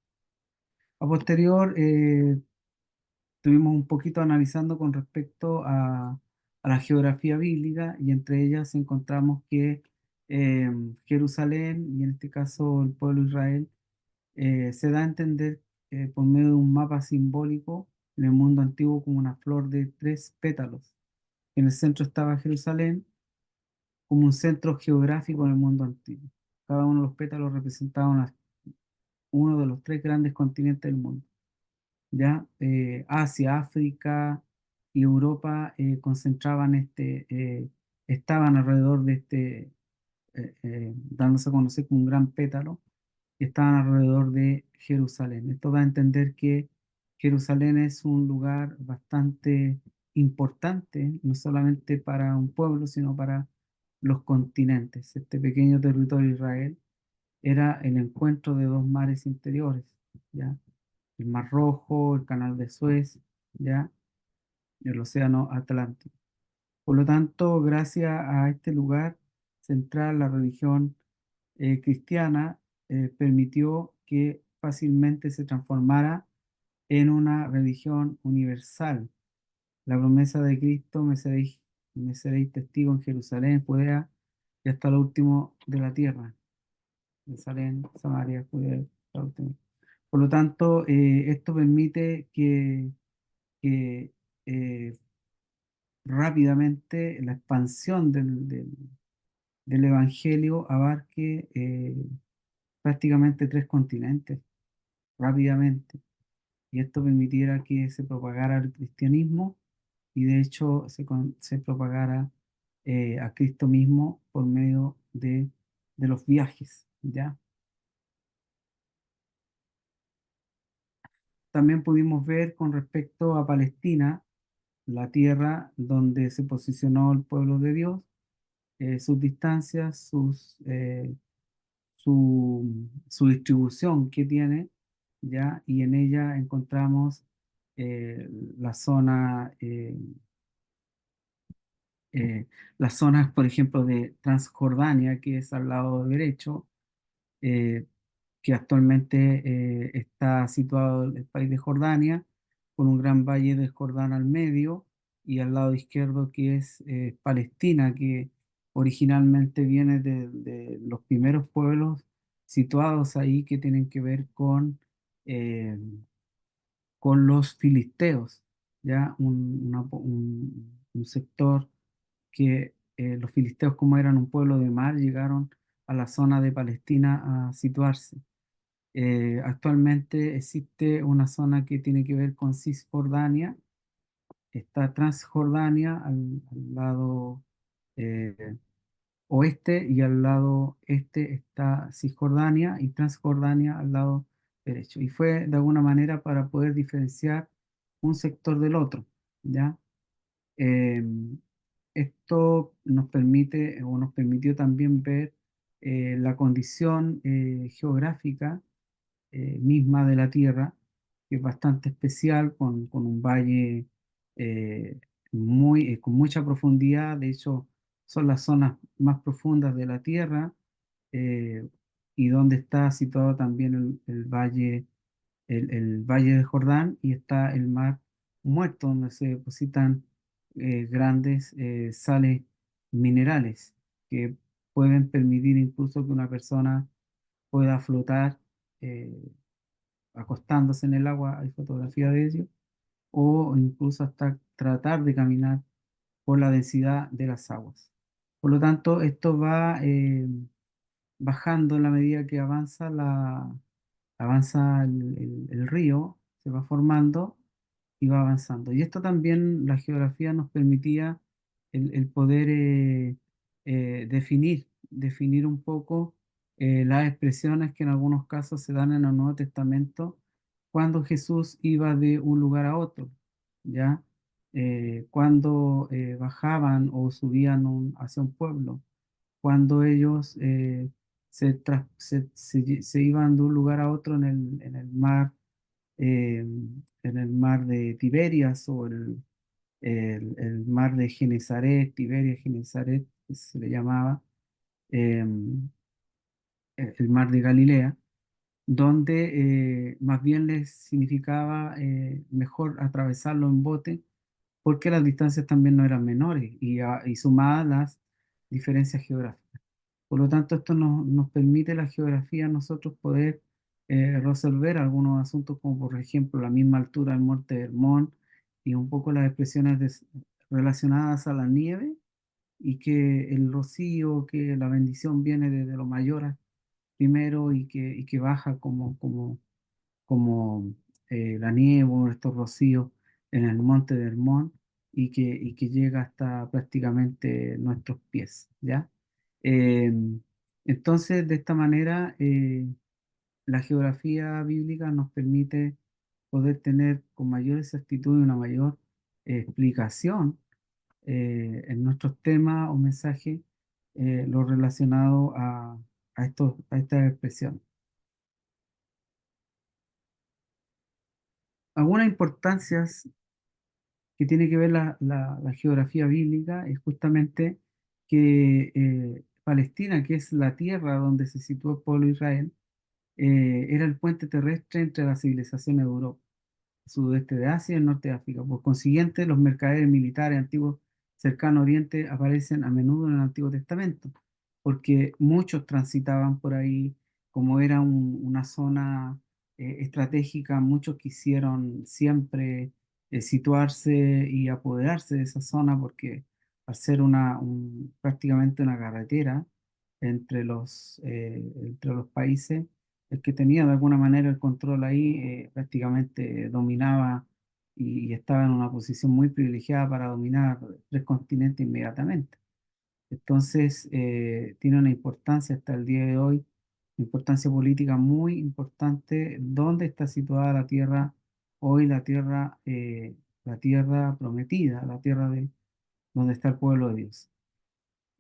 A posterior, estuvimos un poquito analizando con respecto a la geografía bíblica y entre ellas encontramos que eh, Jerusalén, y en este caso el pueblo de Israel, se da a entender por medio de un mapa simbólico en el mundo antiguo como una flor de 3 pétalos. En el centro estaba Jerusalén como un centro geográfico en el mundo antiguo. Cada uno de los pétalos representaba uno de los 3 grandes continentes del mundo. ¿Ya? Asia, África y Europa estaban alrededor de dándose a conocer como un gran pétalo, y estaban alrededor de Jerusalén. Esto da a entender que Jerusalén es un lugar bastante importante, no solamente para un pueblo, sino para los continentes. Este pequeño territorio de Israel era el encuentro de dos mares interiores, ¿ya? El Mar Rojo, el Canal de Suez, ¿ya? El Océano Atlántico. Por lo tanto, gracias a este lugar central, la religión cristiana permitió que fácilmente se transformara en una religión universal. La promesa de Cristo, me seréis testigo en Jerusalén, Judea y hasta lo último de la tierra. Jerusalén, Samaria, Judea, hasta lo último. Por lo tanto, esto permite que, eh, rápidamente la expansión del Evangelio abarque prácticamente 3 continentes, rápidamente. Y esto permitiera que se propagara el cristianismo y de hecho se propagara a Cristo mismo por medio de los viajes, ¿ya? También pudimos ver con respecto a Palestina, la tierra donde se posicionó el pueblo de Dios, sus distancias, su distribución que tiene, ¿ya? Y en ella encontramos eh, la zona, eh, eh, las zonas, por ejemplo, de Transjordania, que es al lado derecho, eh, que actualmente está situado el país de Jordania, con un gran valle de Jordán al medio, y al lado izquierdo que es Palestina, que originalmente viene de los primeros pueblos situados ahí que tienen que ver eh, con los filisteos, ya un sector que los filisteos, como eran un pueblo de mar, llegaron a la zona de Palestina a situarse. Actualmente existe una zona que tiene que ver con Cisjordania, está Transjordania al lado eh, oeste, y al lado este está Cisjordania y Transjordania al lado derecho. Y fue de alguna manera para poder diferenciar un sector del otro, ¿ya? Eh, Esto nos permite o nos permitió también ver la condición geográfica misma de la Tierra, que es bastante especial, con un valle eh, con mucha profundidad. De hecho, son las zonas más profundas de la Tierra, eh, y donde está situado también el valle de Jordán, y está el mar Muerto, donde se depositan grandes sales minerales que pueden permitir incluso que una persona pueda flotar eh, acostándose en el agua. Hay fotografía de ello, o incluso hasta tratar de caminar por la densidad de las aguas. Por lo tanto, esto va bajando en la medida que avanza el río, se va formando y va avanzando. Y esto también, la geografía nos permitía el poder definir un poco las expresiones que en algunos casos se dan en el Nuevo Testamento cuando Jesús iba de un lugar a otro, ¿ya? Cuando bajaban o subían hacia un pueblo, cuando ellos se iban de un lugar a otro en el mar de Tiberias, o el mar de Genesaret, Tiberias, Genesaret, que se le llamaba, eh, el mar de Galilea, donde más bien les significaba mejor atravesarlo en bote, porque las distancias también no eran menores, y sumadas las diferencias geográficas. Por lo tanto, esto nos permite, la geografía, a nosotros poder resolver algunos asuntos, como por ejemplo la misma altura del Monte Hermón, y un poco las expresiones relacionadas a la nieve, y que el rocío, que la bendición viene desde lo mayor primero, y que baja como la nieve o estos rocíos en el Monte de Hermón, y que llega hasta prácticamente nuestros pies, ¿ya? Eh, entonces, de esta manera, la geografía bíblica nos permite poder tener con mayor exactitud y una mayor explicación en nuestros temas o mensajes, lo relacionado a estas expresiones. Algunas importancias que tiene que ver la geografía bíblica es justamente que Palestina, que es la tierra donde se sitúa el pueblo de Israel, era el puente terrestre entre la civilización de Europa, sudeste de Asia y el norte de África. Por consiguiente, los mercaderes militares antiguos cercanos a Oriente aparecen a menudo en el Antiguo Testamento, porque muchos transitaban por ahí. Como era una zona estratégica, muchos quisieron siempre situarse y apoderarse de esa zona, porque al ser prácticamente una carretera entre los países, el que tenía de alguna manera el control ahí prácticamente dominaba, y estaba en una posición muy privilegiada para dominar tres continentes inmediatamente. Entonces, tiene una importancia hasta el día de hoy, una importancia política muy importante, dónde está situada la tierra hoy, la tierra prometida, la tierra donde está el pueblo de Dios.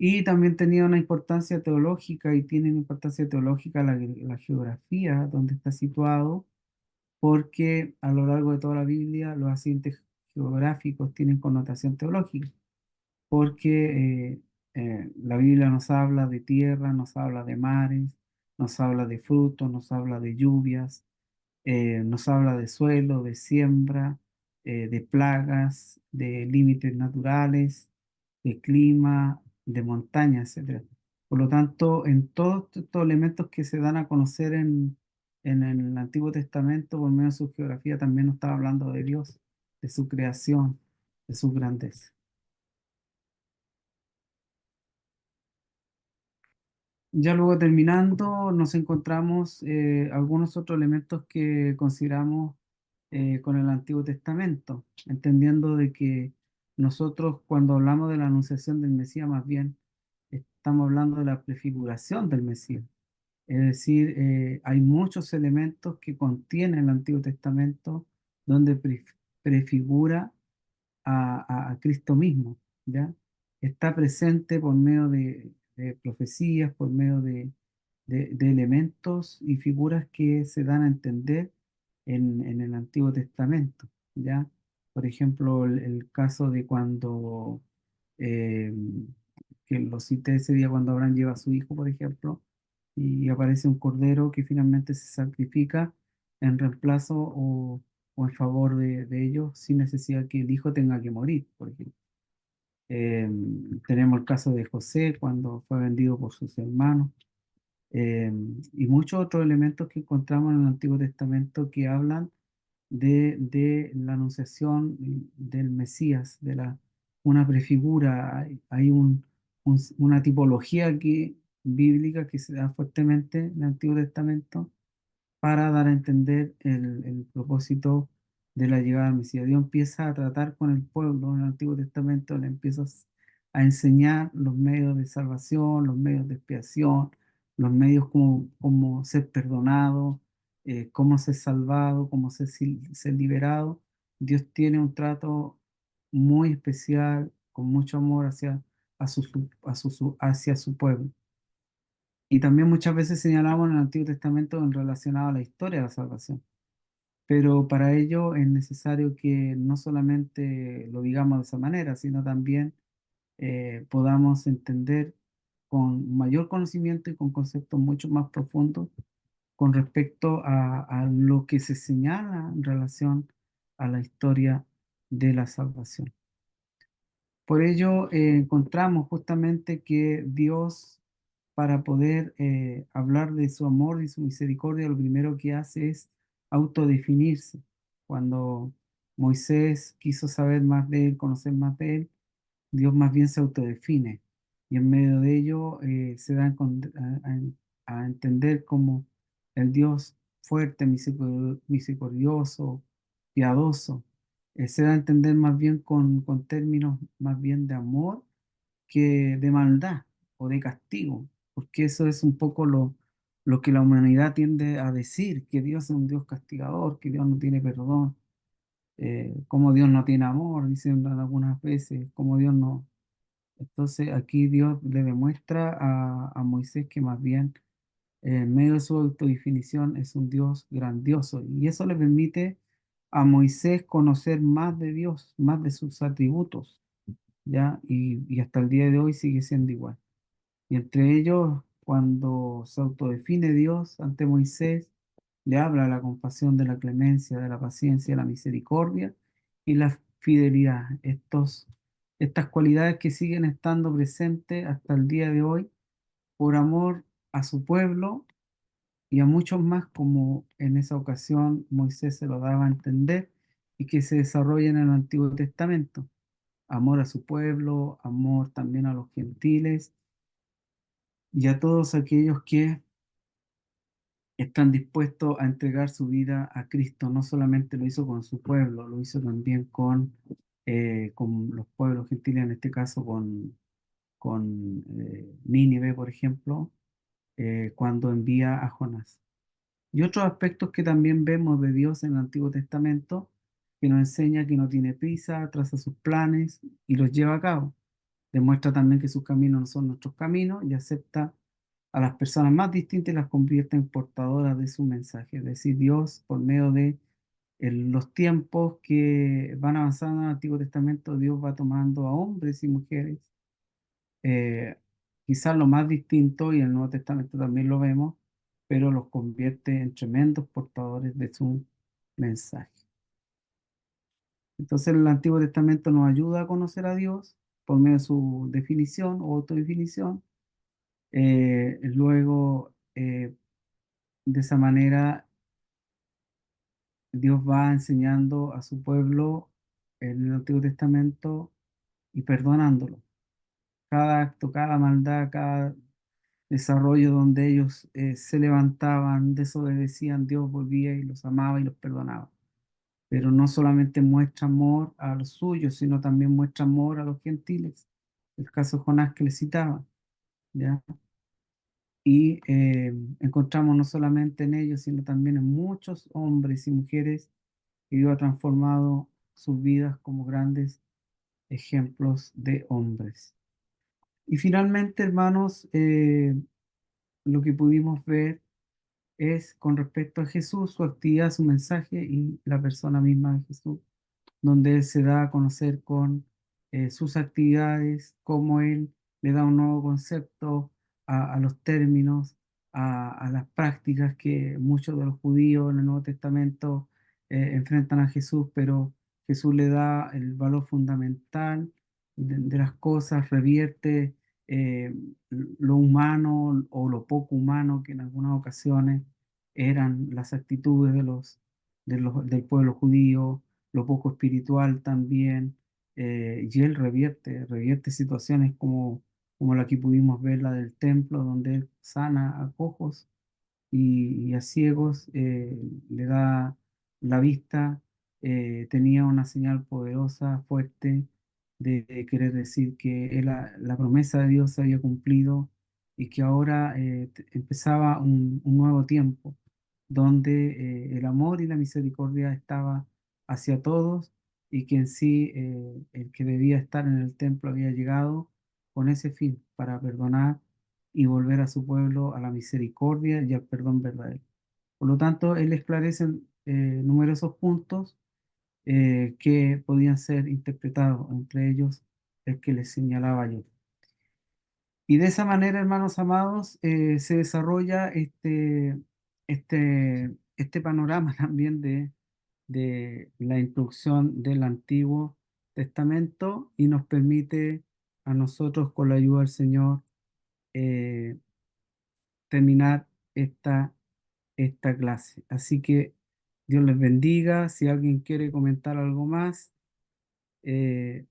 Y también tenía una importancia teológica, y tiene una importancia teológica la geografía donde está situado, porque a lo largo de toda la Biblia los accidentes geográficos tienen connotación teológica, porque la Biblia nos habla de tierra, nos habla de mares, nos habla de frutos, nos habla de lluvias, nos habla de suelo, de siembra, de plagas, de límites naturales, de clima, de montaña, etcétera. Por lo tanto, en todos estos elementos que se dan a conocer en el Antiguo Testamento, por medio de su geografía, también nos está hablando de Dios, de su creación, de su grandeza. Ya luego terminando, nos encontramos algunos otros elementos que consideramos con el Antiguo Testamento, entendiendo de que nosotros cuando hablamos de la anunciación del Mesías, más bien estamos hablando de la prefiguración del Mesías. Es decir, hay muchos elementos que contiene el Antiguo Testamento donde prefigura a Cristo mismo, ¿ya? Está presente por medio de profecías, por medio de elementos y figuras que se dan a entender en el Antiguo Testamento, ¿ya? Por ejemplo, el caso de cuando, eh, que lo cité ese día cuando Abraham lleva a su hijo, por ejemplo, y aparece un cordero que finalmente se sacrifica en reemplazo o en favor de ellos sin necesidad que el hijo tenga que morir, por ejemplo. Eh, Tenemos el caso de José cuando fue vendido por sus hermanos eh, y muchos otros elementos que encontramos en el Antiguo Testamento que hablan de la anunciación del Mesías, una prefigura, hay una tipología bíblica que se da fuertemente en el Antiguo Testamento para dar a entender el propósito de la llegada del Mesías. Dios empieza a tratar con el pueblo en el Antiguo Testamento, le empieza a enseñar los medios de salvación, los medios de expiación, los medios como ser perdonado, cómo ser salvado, cómo ser liberado. Dios tiene un trato muy especial, con mucho amor hacia su pueblo. Y también muchas veces señalamos en el Antiguo Testamento en relacionado a la historia de la salvación. Pero para ello es necesario que no solamente lo digamos de esa manera, sino también podamos entender con mayor conocimiento y con conceptos mucho más profundos con respecto a lo que se señala en relación a la historia de la salvación. Por ello, encontramos justamente que Dios, para poder hablar de su amor y su misericordia, lo primero que hace es autodefinirse. Cuando Moisés quiso saber más de él, conocer más de él, Dios más bien se autodefine. Y en medio de ello se da a entender como el Dios fuerte, misericordioso, piadoso se da a entender más bien con términos más bien de amor que de maldad o de castigo, porque eso es un poco lo que la humanidad tiende a decir, que Dios es un Dios castigador, que Dios no tiene perdón, como Dios no tiene amor, dicen algunas veces, como Dios no. Entonces aquí Dios le demuestra a Moisés que más bien en medio de su autodefinición es un Dios grandioso y eso le permite a Moisés conocer más de Dios, más de sus atributos, ¿ya? Y hasta el día de hoy sigue siendo igual. Y entre ellos, cuando se autodefine Dios ante Moisés, le habla de la compasión, de la clemencia, de la paciencia, de la misericordia y la fidelidad. Estas cualidades que siguen estando presentes hasta el día de hoy por amor a su pueblo y a muchos más como en esa ocasión Moisés se lo daba a entender y que se desarrolla en el Antiguo Testamento. Amor a su pueblo, amor también a los gentiles y a todos aquellos que están dispuestos a entregar su vida a Cristo. No solamente lo hizo con su pueblo, lo hizo también con los pueblos gentiles, en este caso con Nínive, por ejemplo, cuando envía a Jonás. Y otros aspectos que también vemos de Dios en el Antiguo Testamento, que nos enseña que no tiene prisa, traza sus planes y los lleva a cabo. Demuestra también que sus caminos no son nuestros caminos y acepta a las personas más distintas y las convierte en portadoras de su mensaje. Es decir, Dios, por medio de los tiempos que van avanzando en el Antiguo Testamento, Dios va tomando a hombres y mujeres eh, quizás lo más distinto, y en el Nuevo Testamento también lo vemos, pero los convierte en tremendos portadores de su mensaje. Entonces el Antiguo Testamento nos ayuda a conocer a Dios por medio de su definición o autodefinición. Luego, de esa manera, Dios va enseñando a su pueblo en el Antiguo Testamento y perdonándolo. Cada acto, cada maldad, cada desarrollo donde ellos se levantaban, desobedecían, Dios volvía y los amaba y los perdonaba. Pero no solamente muestra amor a los suyos, sino también muestra amor a los gentiles. El caso de Jonás que le citaba, ¿ya? Y encontramos no solamente en ellos, sino también en muchos hombres y mujeres que Dios ha transformado sus vidas como grandes ejemplos de hombres. Y finalmente, hermanos, lo que pudimos ver es con respecto a Jesús, su actividad, su mensaje y la persona misma de Jesús, donde Él se da a conocer con sus actividades, cómo Él le da un nuevo concepto a los términos, a las prácticas que muchos de los judíos en el Nuevo Testamento enfrentan a Jesús, pero Jesús le da el valor fundamental de las cosas, revierte eh, lo humano o lo poco humano que en algunas ocasiones eran las actitudes del pueblo judío, lo poco espiritual también, y él revierte situaciones como la que pudimos ver, la del templo, donde él sana a cojos y a ciegos, le da la vista. Tenía una señal poderosa, fuerte, de querer decir que la promesa de Dios se había cumplido y que ahora empezaba un nuevo tiempo donde el amor y la misericordia estaba hacia todos y que en sí el que debía estar en el templo había llegado con ese fin, para perdonar y volver a su pueblo a la misericordia y al perdón verdadero. Por lo tanto, él esclarece numerosos puntos que podían ser interpretados, entre ellos el que les señalaba yo. Y de esa manera, hermanos amados, se desarrolla este panorama también de la introducción del Antiguo Testamento y nos permite a nosotros, con la ayuda del Señor, eh, terminar esta clase. Así que Dios les bendiga. Si alguien quiere comentar algo más, eh,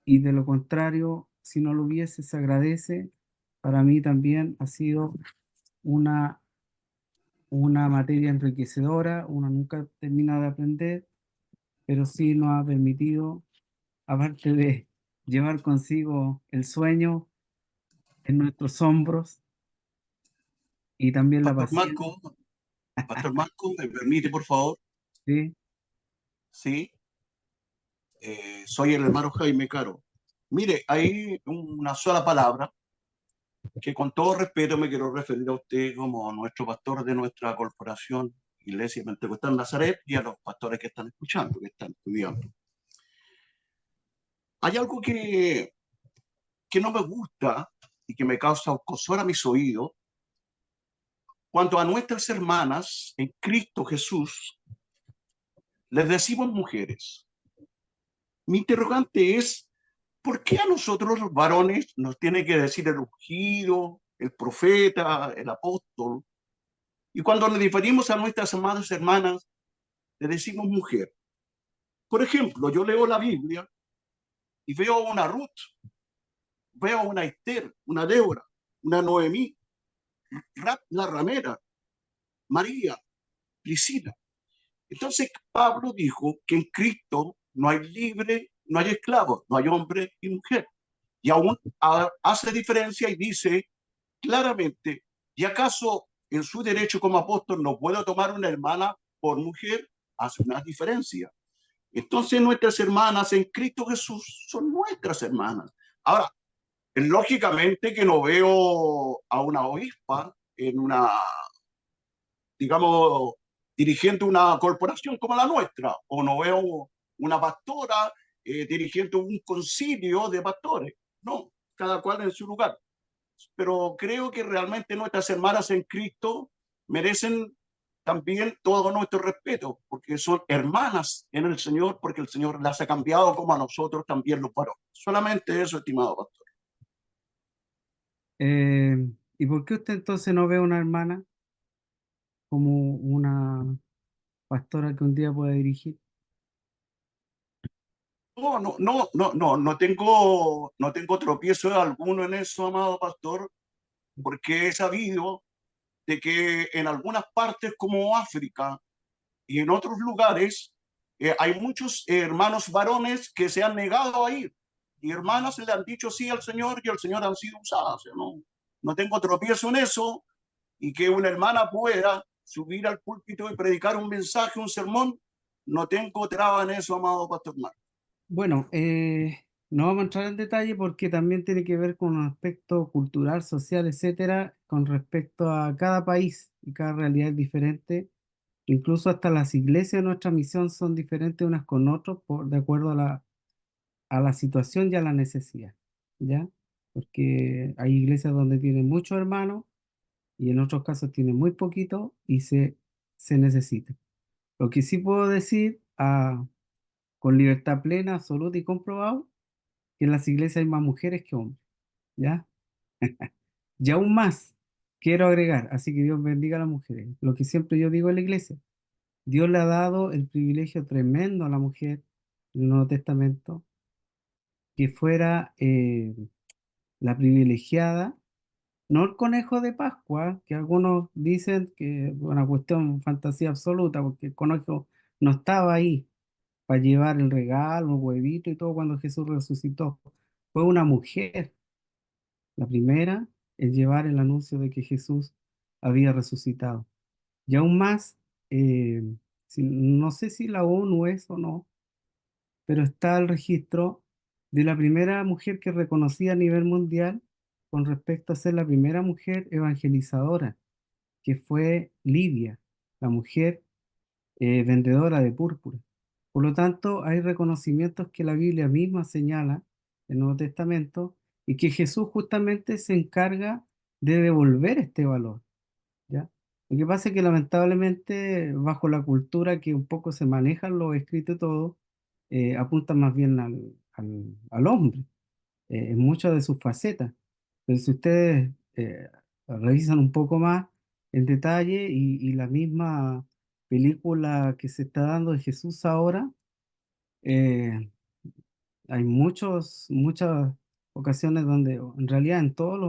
y de lo contrario, si no lo hubiese, se agradece. Para mí también ha sido una, una materia enriquecedora. Uno nunca termina de aprender, pero sí nos ha permitido, aparte de llevar consigo el sueño en nuestros hombros y también la Pastor paciencia, Marco, Pastor Marco, ¿me permite, por favor? ¿sí? Sí, soy el hermano Jaime Caro. Mire, hay una sola palabra que con todo respeto me quiero referir a usted como nuestro pastor de nuestra corporación Iglesia Pentecostal Nazaret y a los pastores que están escuchando, que están estudiando. Hay algo que no me gusta y que me causa cosor a mis oídos cuando a nuestras hermanas en Cristo Jesús les decimos mujeres. Mi interrogante es, ¿por qué a nosotros los varones nos tiene que decir el ungido, el profeta, el apóstol? Y cuando le diferimos a nuestras amadas hermanas, le decimos mujer. Por ejemplo, yo leo la Biblia y veo una Ruth, veo una Esther, una Débora, una Noemí, la ramera, María, Priscila. Entonces Pablo dijo que en Cristo no hay libre, no hay esclavo, no hay hombre y mujer. Y aún hace diferencia y dice claramente, ¿y acaso en su derecho como apóstol no puedo tomar una hermana por mujer? Hace una diferencia. Entonces nuestras hermanas en Cristo Jesús son nuestras hermanas. Ahora, lógicamente que no veo a una obispa en una, digamos, dirigiendo una corporación como la nuestra, o no veo una pastora dirigiendo un concilio de pastores. No, cada cual en su lugar. Pero creo que realmente nuestras hermanas en Cristo merecen también todo nuestro respeto, porque son hermanas en el Señor, porque el Señor las ha cambiado como a nosotros también los varones. Solamente eso, estimado pastor. Eh, ¿Y por qué usted entonces no ve a una hermana como una pastora que un día pueda dirigir? No tengo tropiezo alguno en eso, amado pastor, porque he sabido de que en algunas partes como África y en otros lugares hay muchos hermanos varones que se han negado a ir y hermanas le han dicho sí al Señor y el Señor han sido usadas. O sea, no tengo tropiezo en eso y que una hermana pueda subir al púlpito y predicar un mensaje, un sermón, no tengo traba en eso, amado pastor Marco. Bueno, no vamos a entrar en detalle porque también tiene que ver con un aspecto cultural, social, etcétera, con respecto a cada país y cada realidad es diferente. Incluso hasta las iglesias de nuestra misión son diferentes unas con otras de acuerdo a la situación y a la necesidad, ¿ya? Porque hay iglesias donde tienen muchos hermanos y en otros casos tienen muy poquito y se necesita. Lo que sí puedo decir con libertad plena, absoluta y comprobado, que en las iglesias hay más mujeres que hombres, ¿ya? Y aún más, quiero agregar, así que Dios bendiga a las mujeres. Lo que siempre yo digo en la iglesia, Dios le ha dado el privilegio tremendo a la mujer en el Nuevo Testamento, que fuera la privilegiada, no el conejo de Pascua, que algunos dicen que es una cuestión fantasía absoluta, porque el conejo no estaba ahí para llevar el regalo, un huevito y todo cuando Jesús resucitó. Fue una mujer la primera en llevar el anuncio de que Jesús había resucitado. Y aún más, eh, no sé si la ONU es o no, pero está el registro de la primera mujer que reconocía a nivel mundial con respecto a ser la primera mujer evangelizadora, que fue Lidia, la mujer vendedora de púrpura. Por lo tanto, hay reconocimientos que la Biblia misma señala, el Nuevo Testamento, y que Jesús justamente se encarga de devolver este valor, ¿ya? Lo que pasa es que lamentablemente, bajo la cultura que un poco se maneja en los escritos y todo, apunta más bien al hombre en muchas de sus facetas. Pero si ustedes revisan un poco más en detalle y la misma película que se está dando de Jesús ahora, eh, hay muchas ocasiones donde en realidad en todas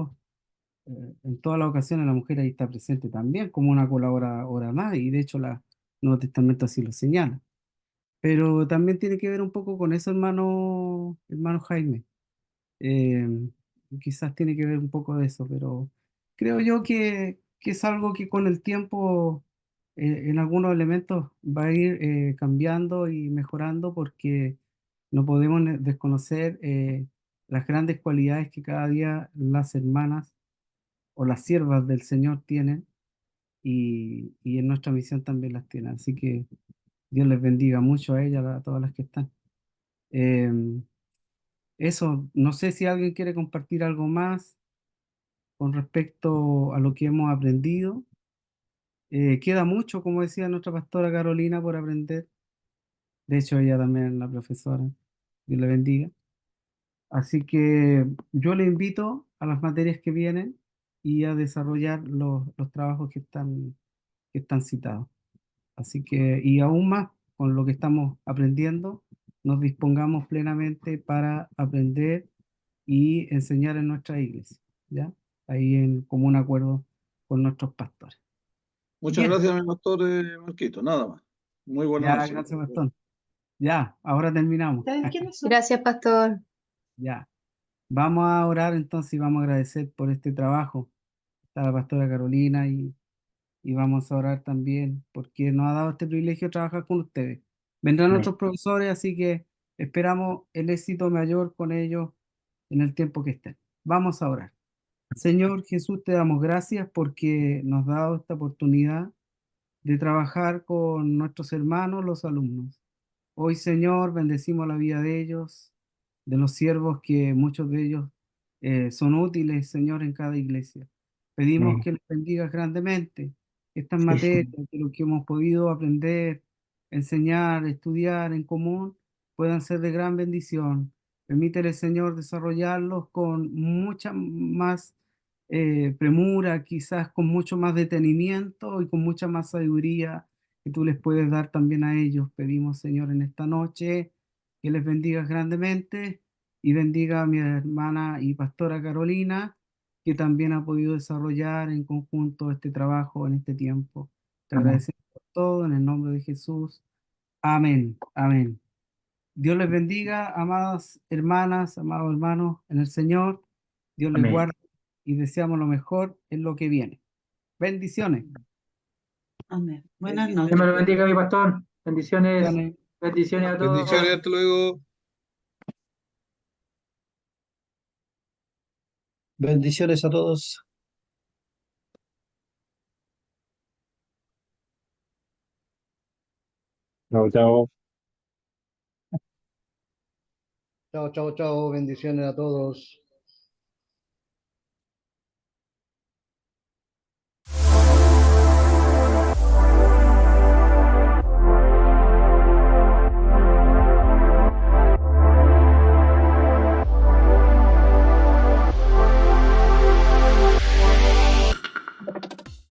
las ocasiones la mujer ahí está presente también como una colaboradora más y de hecho la Nuevo Testamento así lo señala. Pero también tiene que ver un poco con eso, hermano Jaime. Eh, Quizás tiene que ver un poco de eso, pero creo yo que es algo que con el tiempo en algunos elementos va a ir cambiando y mejorando porque no podemos desconocer las grandes cualidades que cada día las hermanas o las siervas del Señor tienen y en nuestra misión también las tienen. Así que Dios les bendiga mucho a ellas, a todas las que están. Em, Eso, no sé si alguien quiere compartir algo más con respecto a lo que hemos aprendido. Queda mucho, como decía nuestra pastora Carolina, por aprender. De hecho, ella también es la profesora. Dios le bendiga. Así que yo le invito a las materias que vienen y a desarrollar los trabajos que están citados. Así que, y aún más, con lo que estamos aprendiendo, nos dispongamos plenamente para aprender y enseñar en nuestra iglesia, ¿ya? Ahí en común acuerdo con nuestros pastores. Muchas Bien, gracias, mi pastor Marquito, nada más. Muy buena ya, noche. gracias, Gastón. Ya, ahora terminamos. Gracias, pastor. Ya, vamos a orar entonces y vamos a agradecer por este trabajo. Está la pastora Carolina y vamos a orar también porque nos ha dado este privilegio de trabajar con ustedes. Vendrán Bueno, otros profesores, así que esperamos el éxito mayor con ellos en el tiempo que estén. Vamos a orar. Señor Jesús, te damos gracias porque nos ha dado esta oportunidad de trabajar con nuestros hermanos, los alumnos. Hoy, Señor, bendecimos la vida de ellos, de los siervos que muchos de ellos son útiles, Señor, en cada iglesia. Pedimos no, que les bendigas grandemente estas materias, que lo que hemos podido aprender, enseñar, estudiar en común, puedan ser de gran bendición. Permítele, Señor, desarrollarlos con mucha más premura, quizás con mucho más detenimiento y con mucha más sabiduría que tú les puedes dar también a ellos. Pedimos, Señor, en esta noche que les bendigas grandemente y bendiga a mi hermana y pastora Carolina, que también ha podido desarrollar en conjunto este trabajo en este tiempo. Te Amén. agradecemos por todo en el nombre de Jesús. Amén. Amén. Dios les bendiga, amadas hermanas, amados hermanos en el Señor. Dios les Amén. guarde y deseamos lo mejor en lo que viene. Bendiciones. Amén. Buenas Dios me noches. lo bendiga, mi pastor. Bendiciones. Bendiciones. Bendiciones a todos. Bendiciones, hasta luego. Bendiciones a todos. Chao, chao. Chao, chao, chao. Bendiciones a todos.